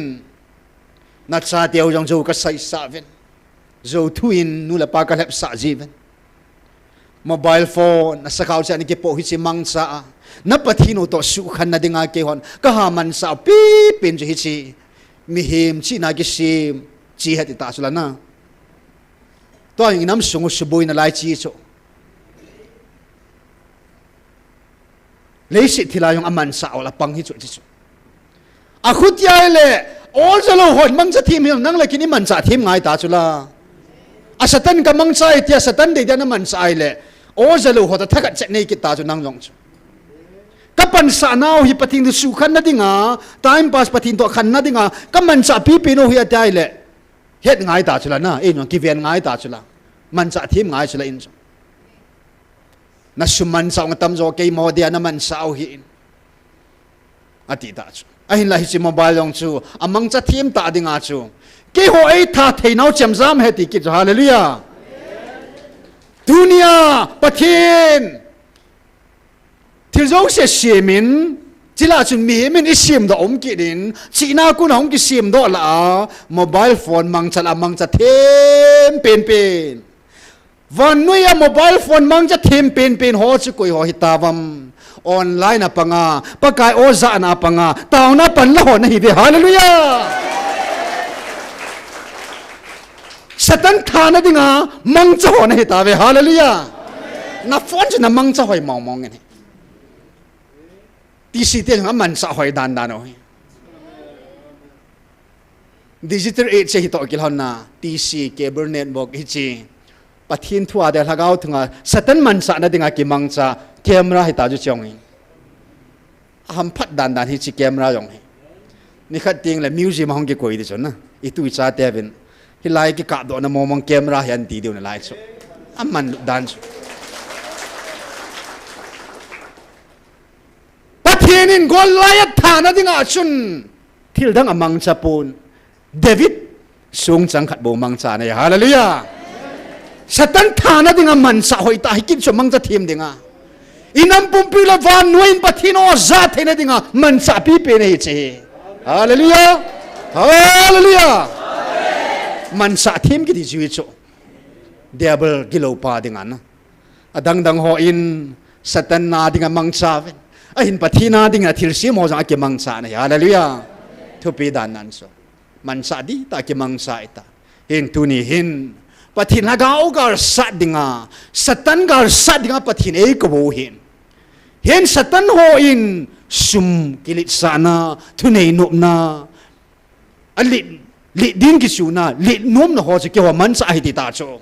[SPEAKER 6] na cha teo jong jo ka sai sa ven zo thu in nu la pa ka lep sa jiven mobile phone na sakau cha ni ke po hi chi mang cha na pathinu to su khan na dinga ke hon ka ha man sa pi pin hi chi mi him chi na ki sim chi hati ta sula na to ang inam sungu subui na lai chi cho leisi thila yung aman sa ola pang hi chu chi chu a khut ya le all zalo hon mang cha thim nang la kini man cha thim ngai ta chula a satan ka mang cha tia satan de na man sa ai le all zalo ho ta thakat che nei ki ta chu nang long chu kapan sa nau hi pating du su khan na dinga time pass patin to khan na dinga kaman cha pi pi no hi atai le het ngai ta chula na e no ki ven ngai ta chula man cha thim ngai chula in na suman sa ng tam zo kay mo dia na man sa hi in ati ta chu ahin la hi si mobile long chu amang cha thim ta dinga chu ke ho ai tha thei nau chem zam he ti ki hallelujah dunia pathin thil zo se simin chila chun mi min isim do om ki din china kun hong ki sim do la mobile phone mang chala mang cha them pen pen van nuya mobile phone mang cha them pen pen ho chu koi ho hitavam online apanga pakai oza na apanga tauna pan la ho na hi be hallelujah satan thana dinga mang cha ho na hi ta be hallelujah na phone chu na mang cha hoi mong mong ni ti si te nga man sa hoi dan dan oi digital age che hi to kil hon na ti si cable network hi chi pathin thua de lagau thunga satan man sa na dinga ki mang cha camera hi ta ju chong hi ham phat dan dan hi chi camera yong hi ni khat ting la museum hong ki koi di chon na I tu cha te ben hi lai ki ka do na mo mong camera hian ti deu na lai chu amman dan chu pathin gol layat thana dinga chun thil dang amang cha pun David sung chang khat bo mang cha na hallelujah satan thana dinga man sa hoi ta hikin so mang cha thim dinga inam pumpi la van noin pathino za thena dinga man sa pi pe nei che hallelujah hallelujah man sa thim ki di jui cho devil gilo pa dinga na adang dang ho in satan na dinga mang cha ahin pathina dinga thil sim ho jang ki mang cha na hallelujah thupi dan nan so man sa di ta ki mang sa ita hin tu ni hin pathin hagau gar sat dinga satan gar sat dinga pathin e ko bo hin hen satan ho in sum kilit sana thunei nup na ali li din ki su na li nom na ho che ke wa man sa hi ti ta cho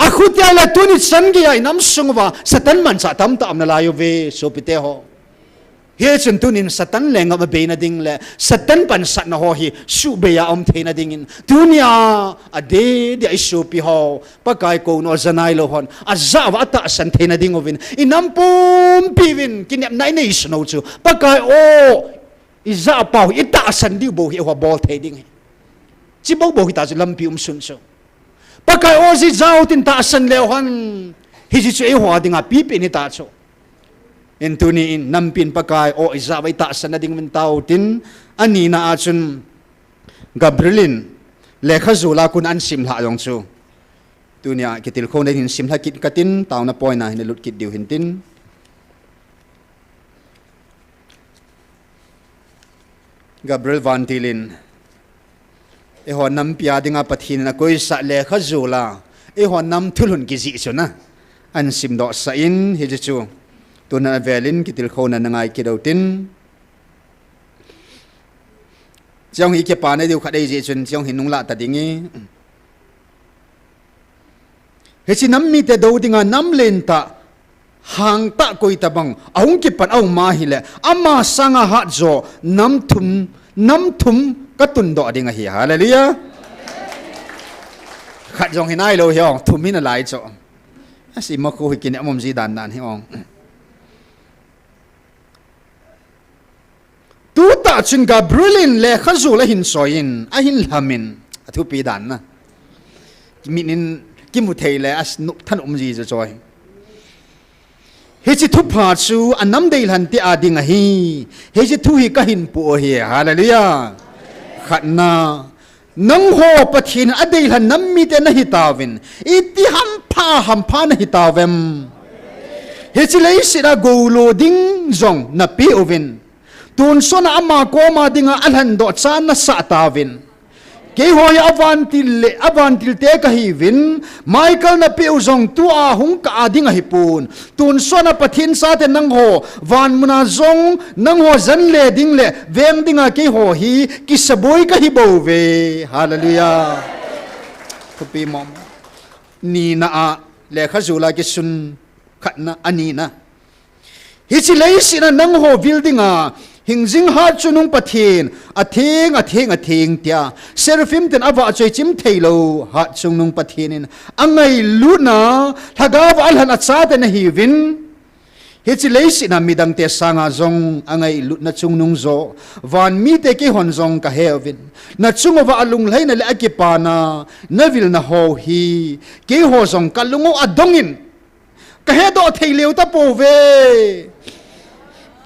[SPEAKER 6] a khut ya la tu ni san gi ai nam sung wa satan man sa tam tam na la yo ve so pite ho he chen tu nin satan lenga ma be na ding le satan pan sat na ho hi su be ya om the na ding in dunia ade de ai su pi ho pakai ko no zanai lo hon azza wa ta san the na ding ovin inam pum pivin kinep nai nei sno chu pakai o iza pau ita san di bo hi ho bol the ding chi bo bo hi ta chu lam pi sun so pakai o zi zau tin ta san le hon hi ji chu e ho dinga pi pi ni ta chu in tuni in nampin pakai o izawai ta san ding min tau tin ani na achun gabrielin lekha zula kun an sim la yong chu tunia kitil khon hin sim la kit katin taw na point na hin lut kit diu hin tin gabriel van tilin e ho nam pia dinga pathin na koi sa lekha zula e ho nam thulun ki ji chuna an sim do sa in hi chu tuna velin kitil khona nangai kidautin chong hi ke pa ne diu khadai je chun chong hin nungla ta dingi he chi nam mi te do dinga nam len ta hang ta koi ta bang aung ki pan au ma hi le amma sanga ha zo nam thum katun do dinga hi hallelujah khat jong hinai lo hiong thumin a lai cho asi ma ko hi kin amom ji dan dan hi ong tu ta chin gabrielin le khazu la hin soin a hin lamin athu pi dan na minin kimu thei le as nu than ji zo choi he chi thu pha chu anam dei han ti ading a hi he chi thu hi ka hin pu hi hallelujah khatna nang ho pathin adei han nammi te na hitawin iti ham pha na hitawem he chilei sira golo ding zong na pi ovin tun sona ama ko ma dinga alhan do chan na sa tawin ke hoi avantil te ka hi vin Michael na pi uzong tu a hung ka ading a hipun tun sona pathin sa te nang ho van muna zong nang ho zan le ding le veng dinga ke ho hi ki saboi ka hi bo ve hallelujah thupi mom ni na a le khazula ki sun khat na ani na hi chi lei sina nang ho building a hingjing hat chunung pathin a thing tia seraphim ten awa choi chim thailo hat chunung pathin in angai luna thagaw alhan acha te na hiwin hi chi lei sina midang te sanga zong angai luna chungnung zo van mi te ki hon zong ka hevin na chungwa alung leina le akipana navil na ho hi ke ho zong kalungo adongin ka he do thaileu ta po ve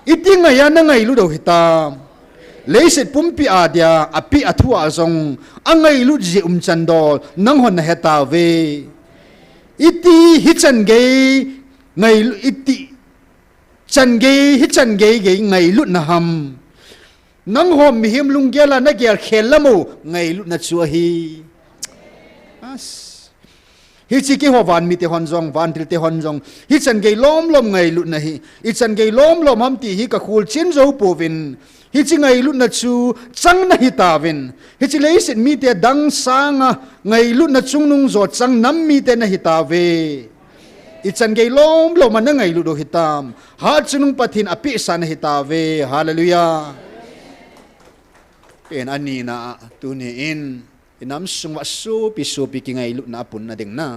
[SPEAKER 6] iti ngaya na ngai lu do hitam leiset pumpi adia api athua zong angai lu ji chandol nang hon na heta ve iti hichan ge ngai iti chan ge ngai lu na ham nang hom mi him lung gela na ger khelamu ngai lu na chu hi as hi chi ki ho van mi te hon zong van til te hon zong hi chan ge lom ngai lu na hi i chan ge lom ham ti hi ka khul chin zo povin hi chi ngai lu na chu chang na hi tawin hi chi lei sit mi te dang sanga ngai lu na chung nung zo chang nam mi te na hi tawe i chan ge lom man na ngai lu do hitam ha chunung pathin api san hi tawe hallelujah pen ani na tu ni in inam sungwa su pi ki ngai lu na pun na ding na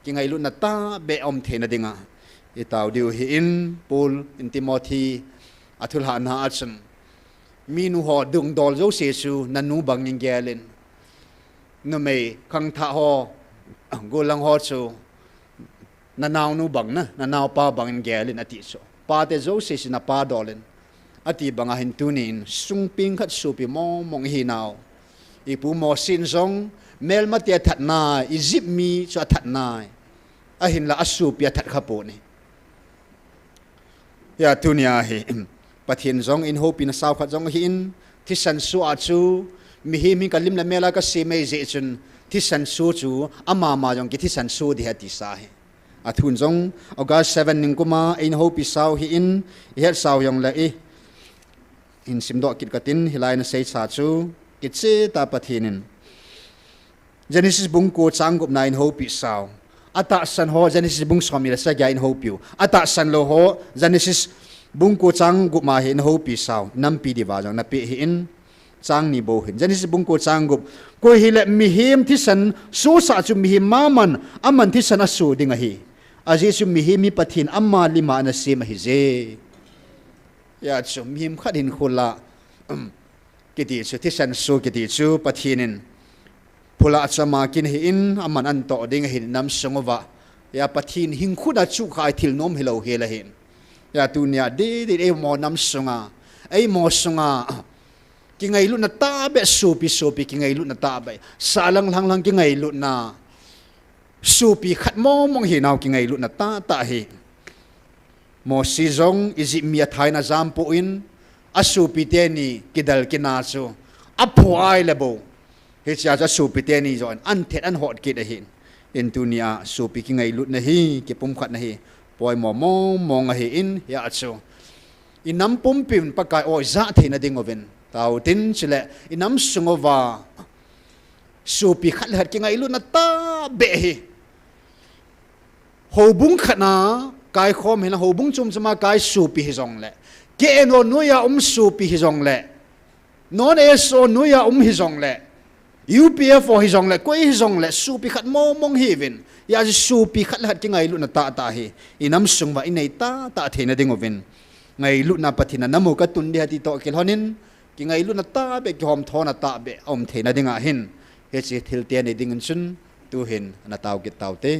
[SPEAKER 6] ki ngai lu na ta be om the na dinga itaw diu hi in Paul in Timothy athul ha na acham minu ho dung dol zo se su nanu bang ning gelin no me khang tha ho golang ho chu na naw nu bang na naw pa bang gelin ati so pa te zo se na pa dolin ati banga hin tunin sungping khat su pi mong hi naw ipu mo sin zong mel ma te that na izip mi cha that na a hin la asu pia that khapo ni ya tunia hi pathin zong in hope in saw khat zong hi in thisan su a chu mi hi mi kalim la mela ka se mai je chun thisan su chu ama ma jong ki thisan su di ha ti sa hi a thun zong August 7 ning kuma in hope saw hi in her saw yong la e in simdo kit katin hilai na sei cha chu kitse ta pathinin Genesis bung ko changup na in hope saw ata san ho Genesis bung somila sa ga in hope you ata san lo ho Genesis bung ko changup ma hin hope saw nampi di wa jong na pe hi in chang ni bo hin Genesis bung ko changup ko hi le mi him thi san su sa chu mi him maman aman thi san asu dinga hi aji chu mi him mi pathin amma lima na se ma hi je ya chu mi him khadin khula kiti chu thisan su kiti chu pathinin phula chama kin hi in aman an to ding hin nam songwa ya pathin hing khuda chu khai thil nom helo hela hin ya tunia de e mo nam songa ei mo songa ki ngai lu na ta be su pi ki ngai lu na ta be salang lang ki ngai lu na su pi khat mo mong hi naw ki ngai lu na ta hi mo si zong izi mia thai na jam po in asu piteni kidal kinaso apo ai lebo he cha cha su piteni zon an thet an hot kid a hin in tunia su pi ki ngai lut na hi ki pum khat na hi poi mo mong a hi in ya acho inam pum pim pakai o za the na ding oven tau tin chile inam sungova su pi khat hat ki ngai lut na ta be hi ho bung khana kai khom hena ho bung chum chama kai su pi hi zong le ke no nuya su pi hi zong le non eso nuya hi zong le UPF hi zong le koi hi zong le su pi khat mo mong hi vin ya su pi khat hat ki ngai lu na ta hi inam sungwa inai ta the na ding ovin ngai lu na pathina namu ka tun di hati to kel honin ki ngai lu na ta be ki hom thona ta be om the na dinga hin he chi thil te ni ding chun tu hin na taw ki taw te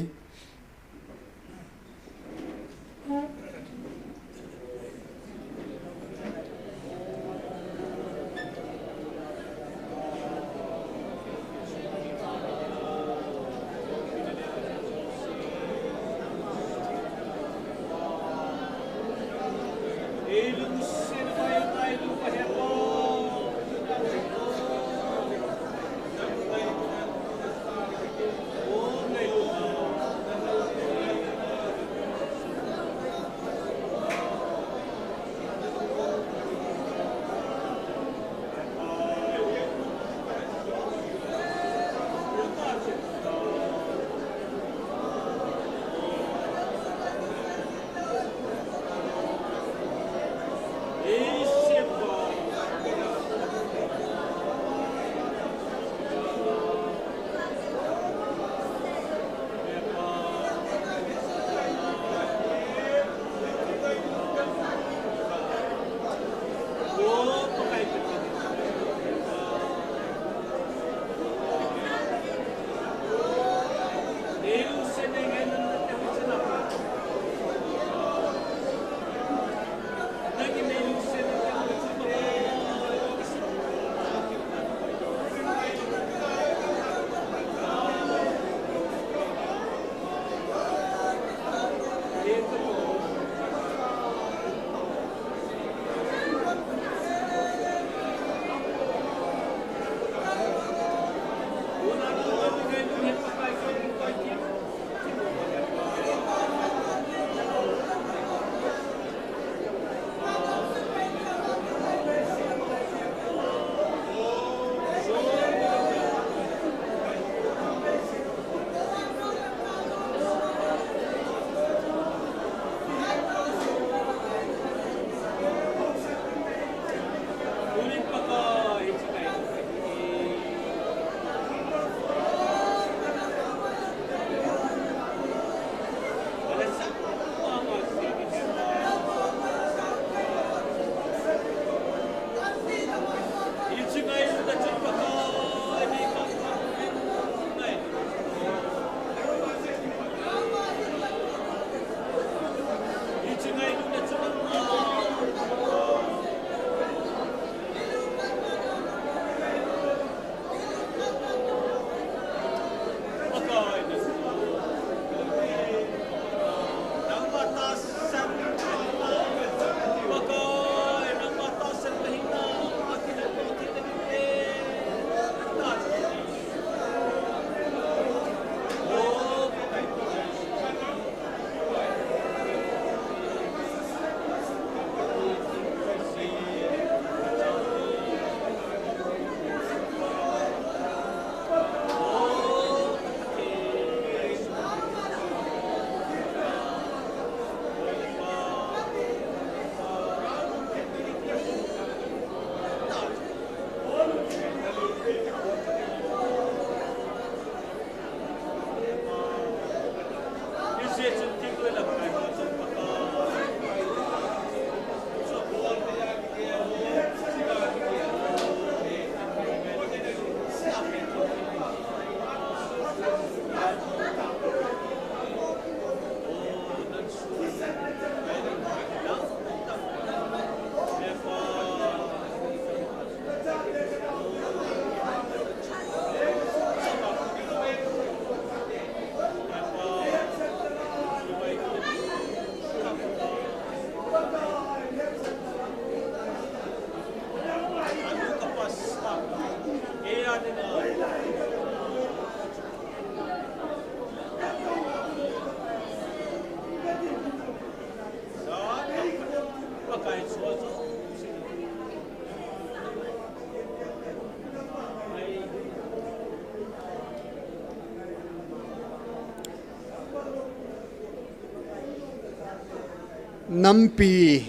[SPEAKER 6] Nampi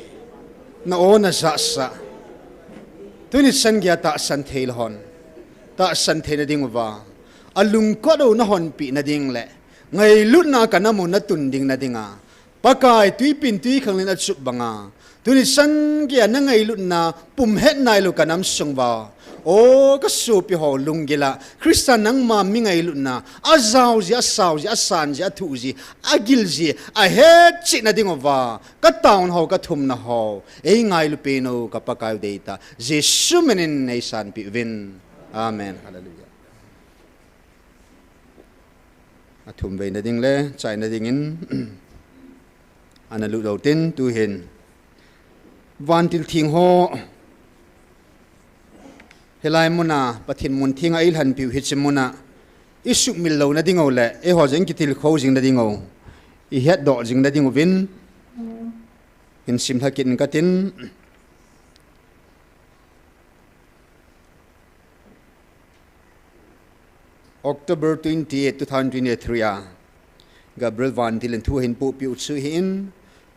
[SPEAKER 6] na ona sa tunit san gya ta san thail hon ta san the na ding wa alung ko do na hon pi na ding le ngai lut na kana mo na tun ding na dinga pakai tui pin tui khang len achup banga tunit san gya na ngai lut na pum het nai lo kanam sung wa o ka su pi ho lung gila Christian nang ma mi ngai lut na azau ji asau ji asan ji athu ji agil ji a het chi na ding wa ka taun ho ka thum na ho e ngai lu pe no ka pakai deita jesu menin nei san pi win amen hallelujah athum ve na ding le chai na ding in analu lo tin tu hin van til thing ho helai muna pathin mun thing ai han piu hi chimuna isu mil lo na dingo le e ho jeng ki til kho jing na dingo I het do jing na dingo win in sim thakin ka tin October 28 2023 Gabriel van til thu hin pu piu chu hin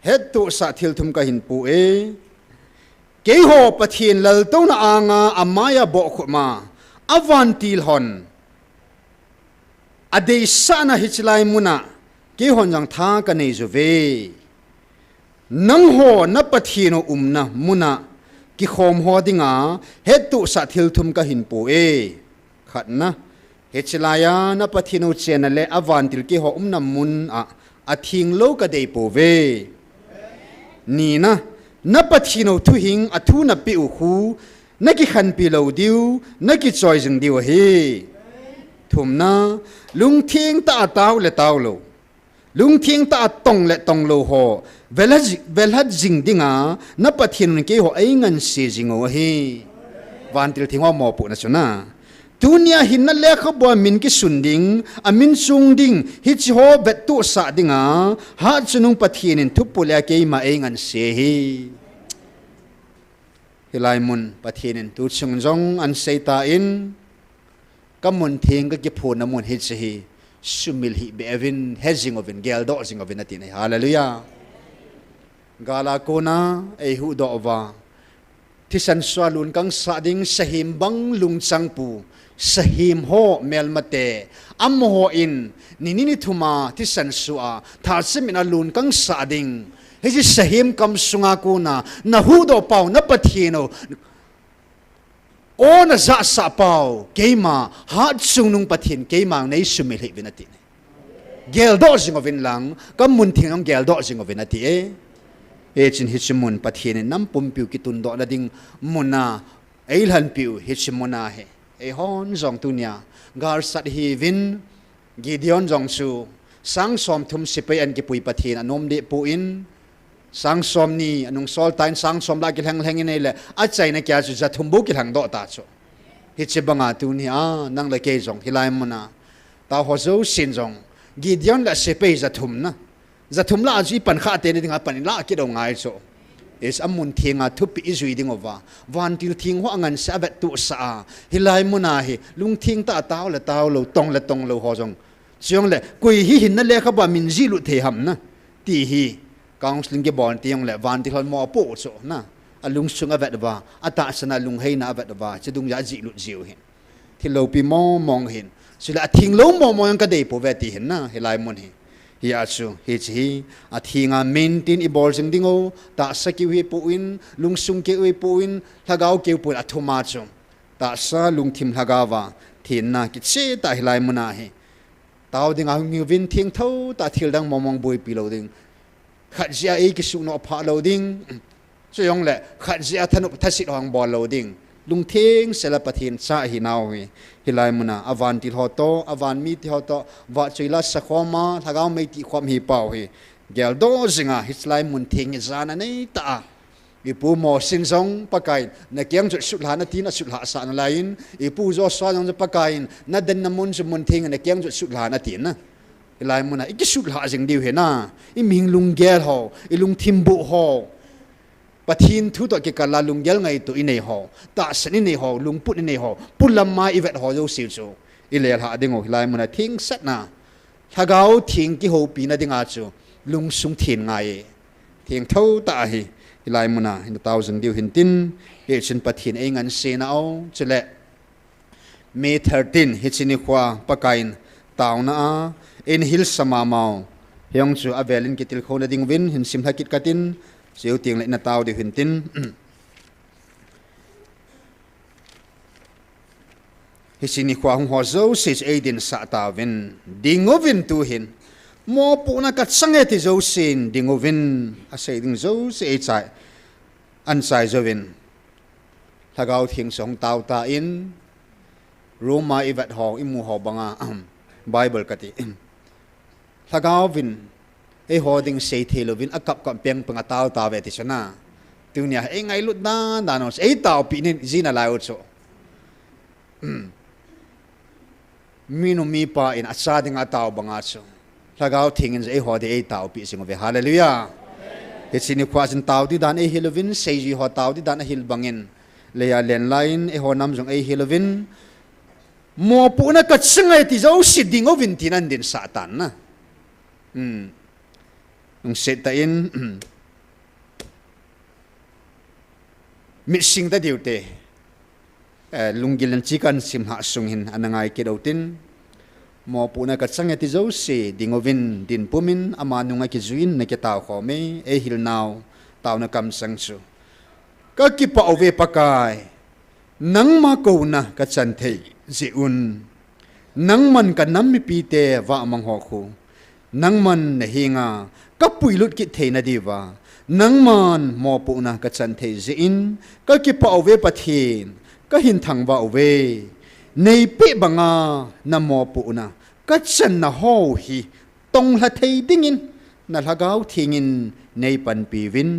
[SPEAKER 6] het to sa thil thum ka hin pu e ke ho pathin lal to na anga amaya bo khoma avantil hon adei sana hichlai muna ke hon jang tha ka nei zo ve nang ho na pathino umna muna ki khom ho dinga het tu sa thil thum ka hin pu e khatna hichlaya na pathino chena le avantil ke ho umna mun a thing lo ka dei pu ve ni na pathino thu hing athu na pi u khu na ki khan pi lo diu na ki choi jing diu hi thumna lung thing ta taw le taw lo lung thing ta tong le tong lo ho velhat jing dinga na pathin ke ho ai ngan se jingo hi wantil thingwa mo pu na chuna dunia hin na le khabu min ki sunding amin sungding hi chi ho bet tu sa dinga ha chunung pathinin thupulya ke ma ai ngan se hi hilai mun pathinin tu chungjong an seita in kamun thing ka ki phun na mun hi chi sumil hi bevin hedging of in gel do sing of in atin hallelujah gala kona ei hu do wa thisan swalun kang sa ding sahim bang lung changpu sahim ho melmate am ho in ninini thuma thisan suwa tha simin alun kang sa ding hi sahim kam sunga kuna na hu do pau na pathino ona za sa pau keima ha chungnung pathin keima nei sumil hi vinati gel do sing of in lang kam mun thingong gel do sing of vinati e chin hichimun pathin nam pum piu kitun do la ding muna eilhan piu hichimuna he e hon jong tunia gar sat hi vin gideon jong su sang som thum sipai an ki pui pathin anom de pu in sang som ni anung sol tain sang som la ki hang in le a chai na kya chu za thumbu ki hang do ta chu hichibanga tunia nang la ke jong hilai muna ta ho zo sin jong gideon la sipai za thum na zathum la ji pan kha te ni dinga pan la ki do ngai so is amun thinga thupi izui ding ova van til thing ho angan sa vet tu sa hilai muna hi lung thing ta taw la taw lo tong lo ho jong chiong le kui hi hin na le kha ba min ji lu the ham na ti hi counseling ke bon tiong le van til hon mo po so na alung sunga vet ba ata sana lung hei na vet ba chidung ya ji lu jiu hin thilo pi mo mong hin sila thing lo mo yang ka dei po vet ti hin na hilai mun hi hi achu hi chi a thinga maintain i bol jing dingo ta saki wi puin lungsung ke wi puin lagau ke pu athuma chu ta sa lungthim lagawa thinna ki che ta hilai muna hi tao ding a ngi vin thing tho ta thil dang momong boi pi lo ding khat zia e ki su no pha lo ding chayong le khat zia thanu thasit hong bol lo ding lung thing sela pathin cha hi naw hi hilai muna avan ti hoto avan mi ti hoto wa chila sakhoma thagau mei ti khom hi pau hi gel do zinga hislai mun thing zana nei ta ipu mo sin song pakai na kyang chu sutla na tin sutla sa na lain ipu zo swa jong pakai na den na mun su mun thing na kyang chu sutla na tin na hilai muna iki sutla jing diu he na i ming lung gel ho i lung thimbu ho pathin thu to ke kala lunggel ngai tu inei ho ta sani nei ho lungput nei ho pulamma ivet ho jo siu chu ilel ha dingo hilai muna thing sat na thagau thing ki ho pi na dinga chu lung sung thin ngai thing tho ta hi hilai muna in 1000 diu hin tin e chin pathin e ngan se na au chele May 13 hi chini khwa pakain tauna in hil sama mau hyong chu avelin kitil khona ding win hin sim hakit katin siêu tiền lại na tao để huyền tin hi sini khwa hong ho zo se aidin sa ta vin dingovin tu hin mo pu na kat sange ti zo sin dingovin a se ding zo se chai an sai zo vin thagau thing song tao ta in Roma ivat ho imu ho banga Bible kati thagau vin e hoding say thelovin a kap kam peng panga taw ta ve ti sana tunia e ngai lut na danos e taw pi nin zina lao cho minu mi pa in acha ding a taw banga cho lagao thing in e hode e taw pi sing ve hallelujah he sini khwa sin taw ti dan e helovin sei ji ho taw ti dan a hil bangin leya len line e ho nam jong e helovin mo pu na ka chingai ti zo siding ovin tinan din satan na nung set ta in missing ta diute lunggilan chikan sim ha sunghin anangai ke dautin mo puna ka change ti zo se dingovin din pumin amanunga ki zuin na ke taw khome e hil naw taw na kam sang chu ka ki pa ove pakai nang ma ko na ka chan thei ji un nang man ka nam mi pi te wa mang ho khu nang man na hinga kapui lut ki theina diwa nangman mo pu na ka chan the zin ka ki pa ove pathin ka hin thang wa ove nei pe banga na mo pu na ka chan na ho hi tong la thei dingin na lagau thingin nei pan pi win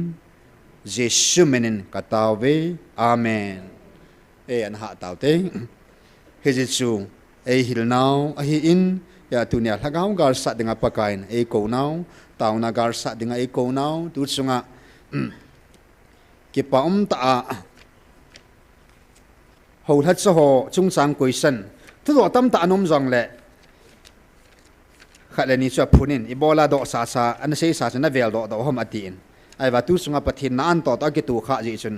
[SPEAKER 6] jesu menen ka tawe amen e an ha taute he jesu e hil now a hi in ya tunia lagau gar sa dinga pakain e ko now tauna gar sa dinga e ko now tu chunga ki paum ta ho that so ho chung sang question tu do tam ta anom jong le khalani cha phunin ibola do sa sa an sei sa na vel do hom atin ai wa tu chunga pathin na an to ta ki tu kha ji chun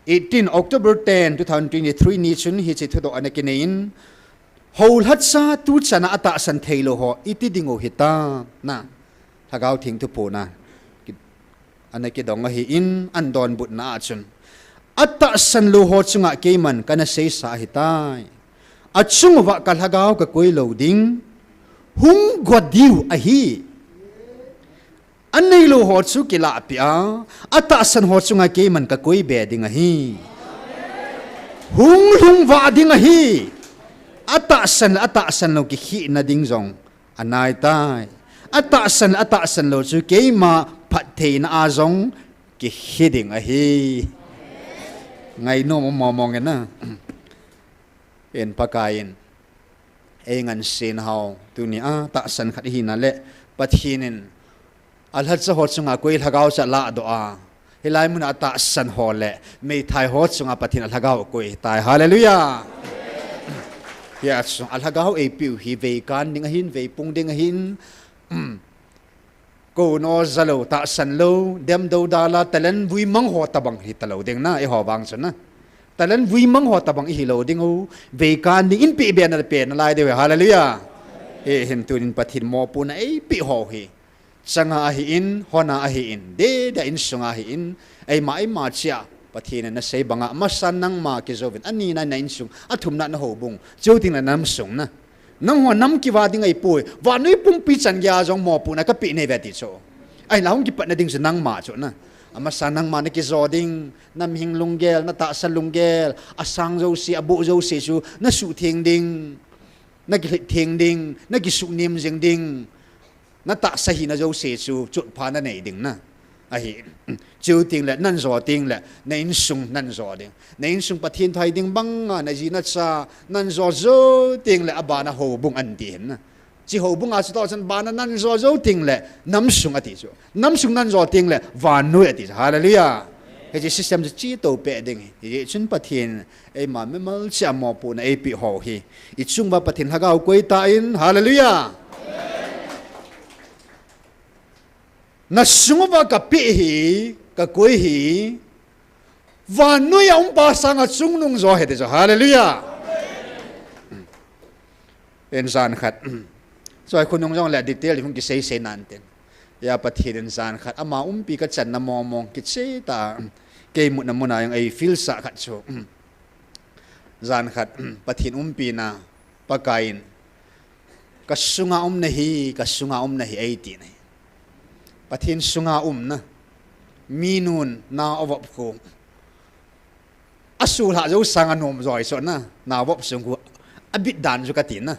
[SPEAKER 6] 18 October 10 2023 ni chun hi chi thu do anakinein hol hat sa tu chana ata san thailo ho iti dingo hita na thagau thing tu pona anaki dong hi in an don but na chun ata san lo ho chunga keman kana sei sa hitai achung wa kal hagau ka koi lo ding hung godiu a hi anei lo ho chu kila pia ata san ho chunga keman ka koi be ding a hi hung lung wa ding a hi ata san lo ki hi na ding jong anai tai ata san lo chu ke ma phat the na a jong ki hi ding a hi ngai no mo mong na en pakain engan sin hau tu ni a ta san khat hi na le pathinin alhat sa hot sunga koi thagau cha la do a hilai mun ata san ho le me thai hot sunga pathin thagau koi tai hallelujah yes alhagau e piu hi ve kan ding hin ve pung ding hin ko no zalo ta san lo dem do dala talen vui mang ho tabang hi talo ding na e ho bang chun na talen vui mang ho tabang hi lo ding o ve kan ding in pe be na pe na lai de hallelujah he hin tunin pathin mo pu na ei pi ho hi changa hi in hona hi in de da in sunga hi in ei ma chia pathin na sei banga masan nang ma ki zovin ani na in sung athum na ho bung joting na nam sung na nang ho nam ki wa ding ei pui wa nui pum pi chan ya jong mo pu na ka pi ne ve ti cho ai laung ki pat na ding nang ma cho na amasan nang ma na ki zoding nam hing lunggel na ta sa lunggel asang zo si abu zo si su na su thing ding na ki thing ding na ki su nim jing ding na ta sa hi na zo si su chut pha na nei ding na a hi chiu ting le nan zo ting le na in sung nan zo ding na in sung pathin thai ding bang na ji na cha nan zo zo ting le abana ho bung an ti na chi ho bung a chu to chan bana nan zo zo ting le nam sung ati chu nam sung nan zo ting le van nu ati hallelujah he ji system chi to pe ding hi chun pathin ei ma me mal cha mo pu na ei pi ho hi I chung ba pathin hagau koi ta in hallelujah na sung ba ka pi hi ka koi hi van nu ya pa sang a chung nung zo he de hallelujah en san khat so ai kunung jong la detail hung ki sei nan ten ya pathin san khat ama pi ka chan na mong ki che ta ke mu na mu na yang ai feel sa khat cho zan khat pathin pi na pakain ka sunga na hi ai ti nei pathin sunga na minun na ovop ko asul ha zo sang anom zoi so na vop sung ko abit dan ju ka tin na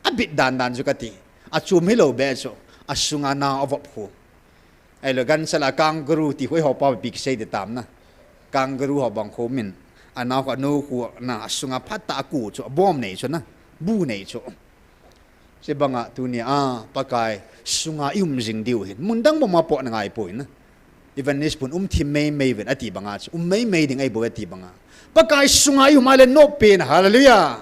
[SPEAKER 6] abit dan ju ka ti achum hilo be so asunga na ovop ko ai lo gan sala kangaroo ti hoi ho pa big sei de tam na kangaroo ho bang ko min ana ko no ko na asunga phata ku cho bom nei cho na bu nei cho se banga tu ni pakai sunga jing diu hin mundang mo ma po na ngai po na even nis pun thim mei ven ati banga chu mei ding ai bo ati banga pakai sunga male no pen hallelujah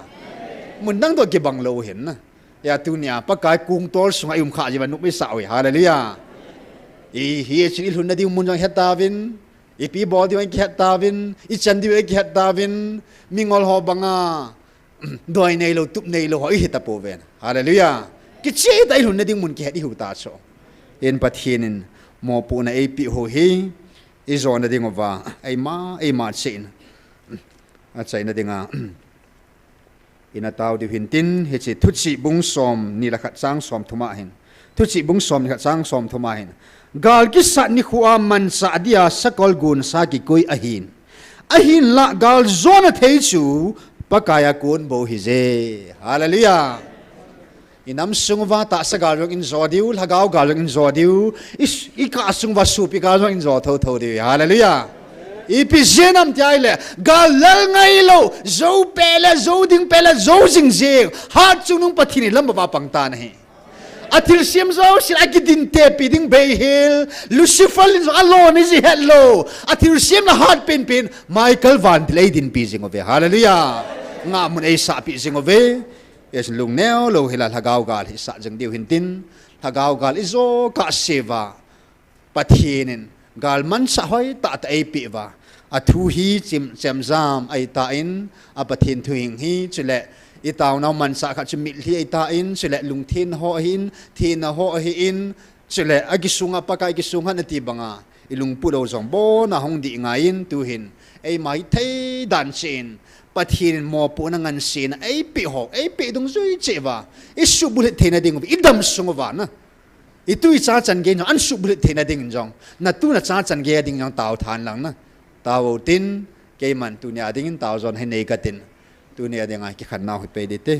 [SPEAKER 6] mundang to ke bang lo hin na ya tu nia pakai kung tol sunga kha ji nu me sa oi hallelujah hi chi ilhun na di mun jang hetavin I pi bo di ki hetavin I chan di ki hetavin mingol ho banga doi nei lo tup nei lo ho I heta po ven hallelujah ki che dai ilhun na di mun ki heti hu ta cho en pathinin mo pu na ai pi ho hi I zon na ding ova ai ma chen a chai na dinga ina tau di hin tin he chi thu chi bung som ni la khat chang som thuma hin thu chi bung som ni khat chang som thuma hin gal ki sa ni khuwa man sa Adia sakol gun sa ki koi ahin la gal zona thei chu pakaya kun bo hi je hallelujah inam sungwa ta sa gal in zodiu lagau gal in zodiu I ka sungwa su pi gal in zo tho de hallelujah ipi zenam tiai le gal lal ngai lo zo pele zo ding pele zo jing jing hat chunung pathini lamba ba pangta nahi athil siam zo sil akidin te piding bay hill lucifer in alone is hello athil siam na hat pen michael van leidin pijing ove hallelujah nga mun ei sa pijing ove es lung neo lo hilal hagau gal hi sa jang diu hintin hagau gal izo ka seva pathinin gal man sa hoi ta ai pi wa a thu hi chim zam ai ta in a pathin thuing hi chule I tau nau man sa kha chmi li ai ta in chule lung thin ho hin thin ho hi in chule agisunga pakai gisunga na ti banga ilung pu lo jong bo na hong di nga in tu hin ai mai thei dan chin pathin mo pu na ngan sin ai pi dong zui chewa isu bulet thena ding idam sungwa na itui cha chan ge no an su bulet thena ding jong na tu na cha chan ge ding jong tau than lang na tau tin ke man tu nya ding in tau zon he nei ka tin tu nia ding ai ki khan nau pe de te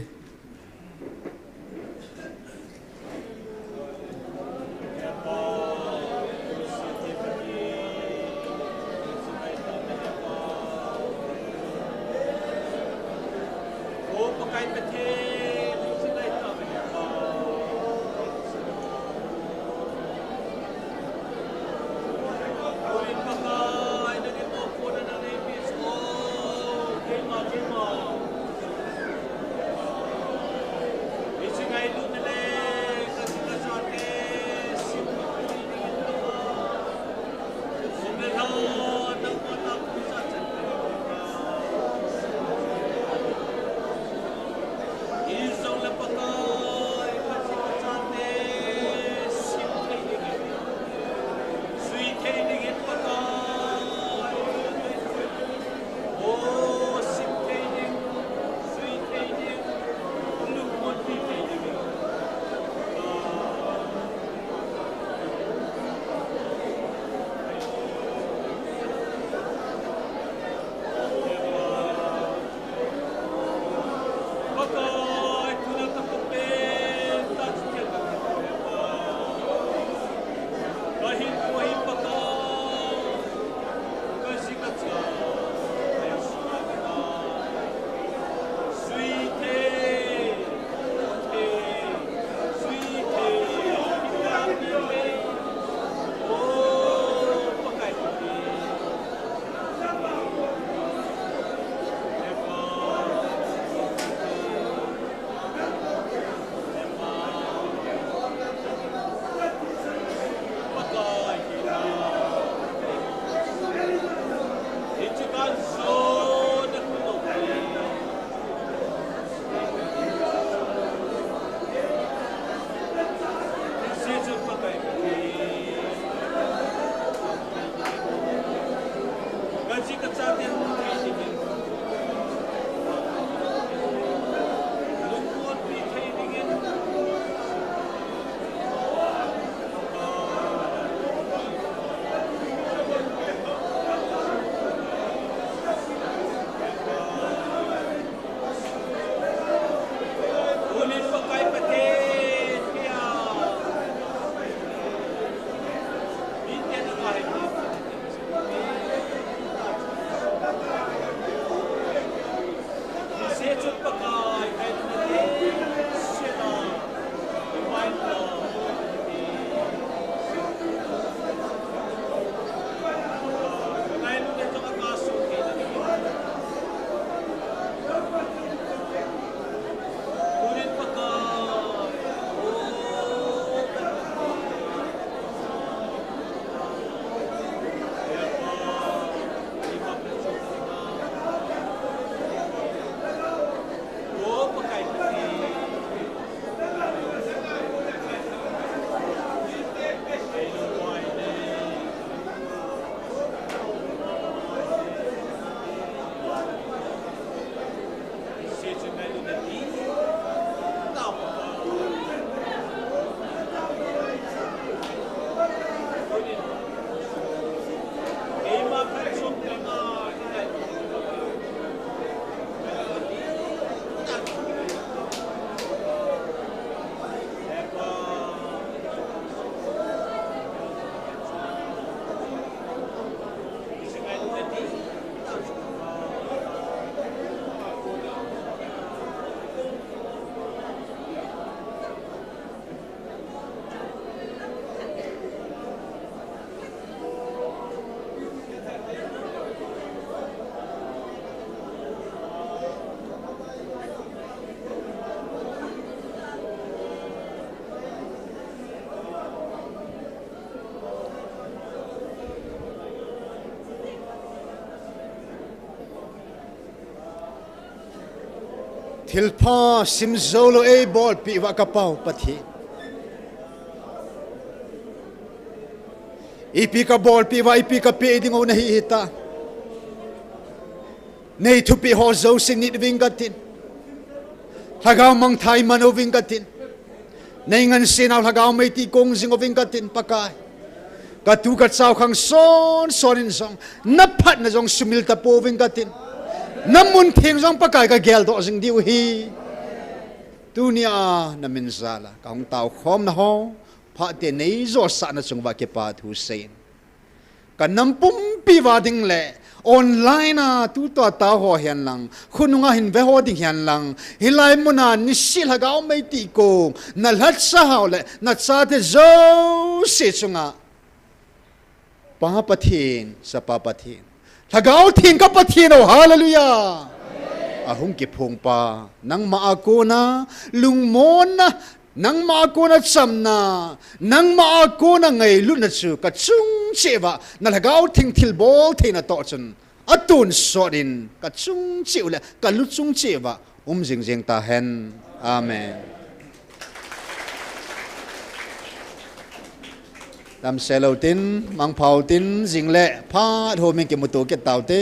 [SPEAKER 6] thil pha sim zolo e bol pi wa kapau pathi ipi ka bol pi wa ipi ka pe ding o na hi ta nei thu pi ho zo sin ni vingatin hagaw mang thai man o vingatin nei ngan sinaw hagaw mai ti kong jing o vingatin pakai ka tu ka chau khang son in song na phat na jong sumil ta po vingatin namun theng jong pakai ka gel do jing diu hi tunia na min zala ka hong tau khom na ho pha te nei zo sa na chung wa ke pa thu sein ka nampum pi wa ding le online a tu to ta ho hian lang khununga hin ve ho ding hian lang hilai muna ni sil ha gaw mai ti ko na lat sa haw le na cha te zo se chunga pa pathin sa pa pathin thagaw thin ka pathin o hallelujah ahung ki phung pa nang ma ako na lungmon na nang ma ako na chamna nang ma ako na ngai lu na chu ka chung chewa na lagaw thing thil bol theina to chun atun sorin ka chung chiule ka lu chung chewa jing jing ta hen amen tam selo tin mang phau tin jing le pha ho men ke mutu ke tau te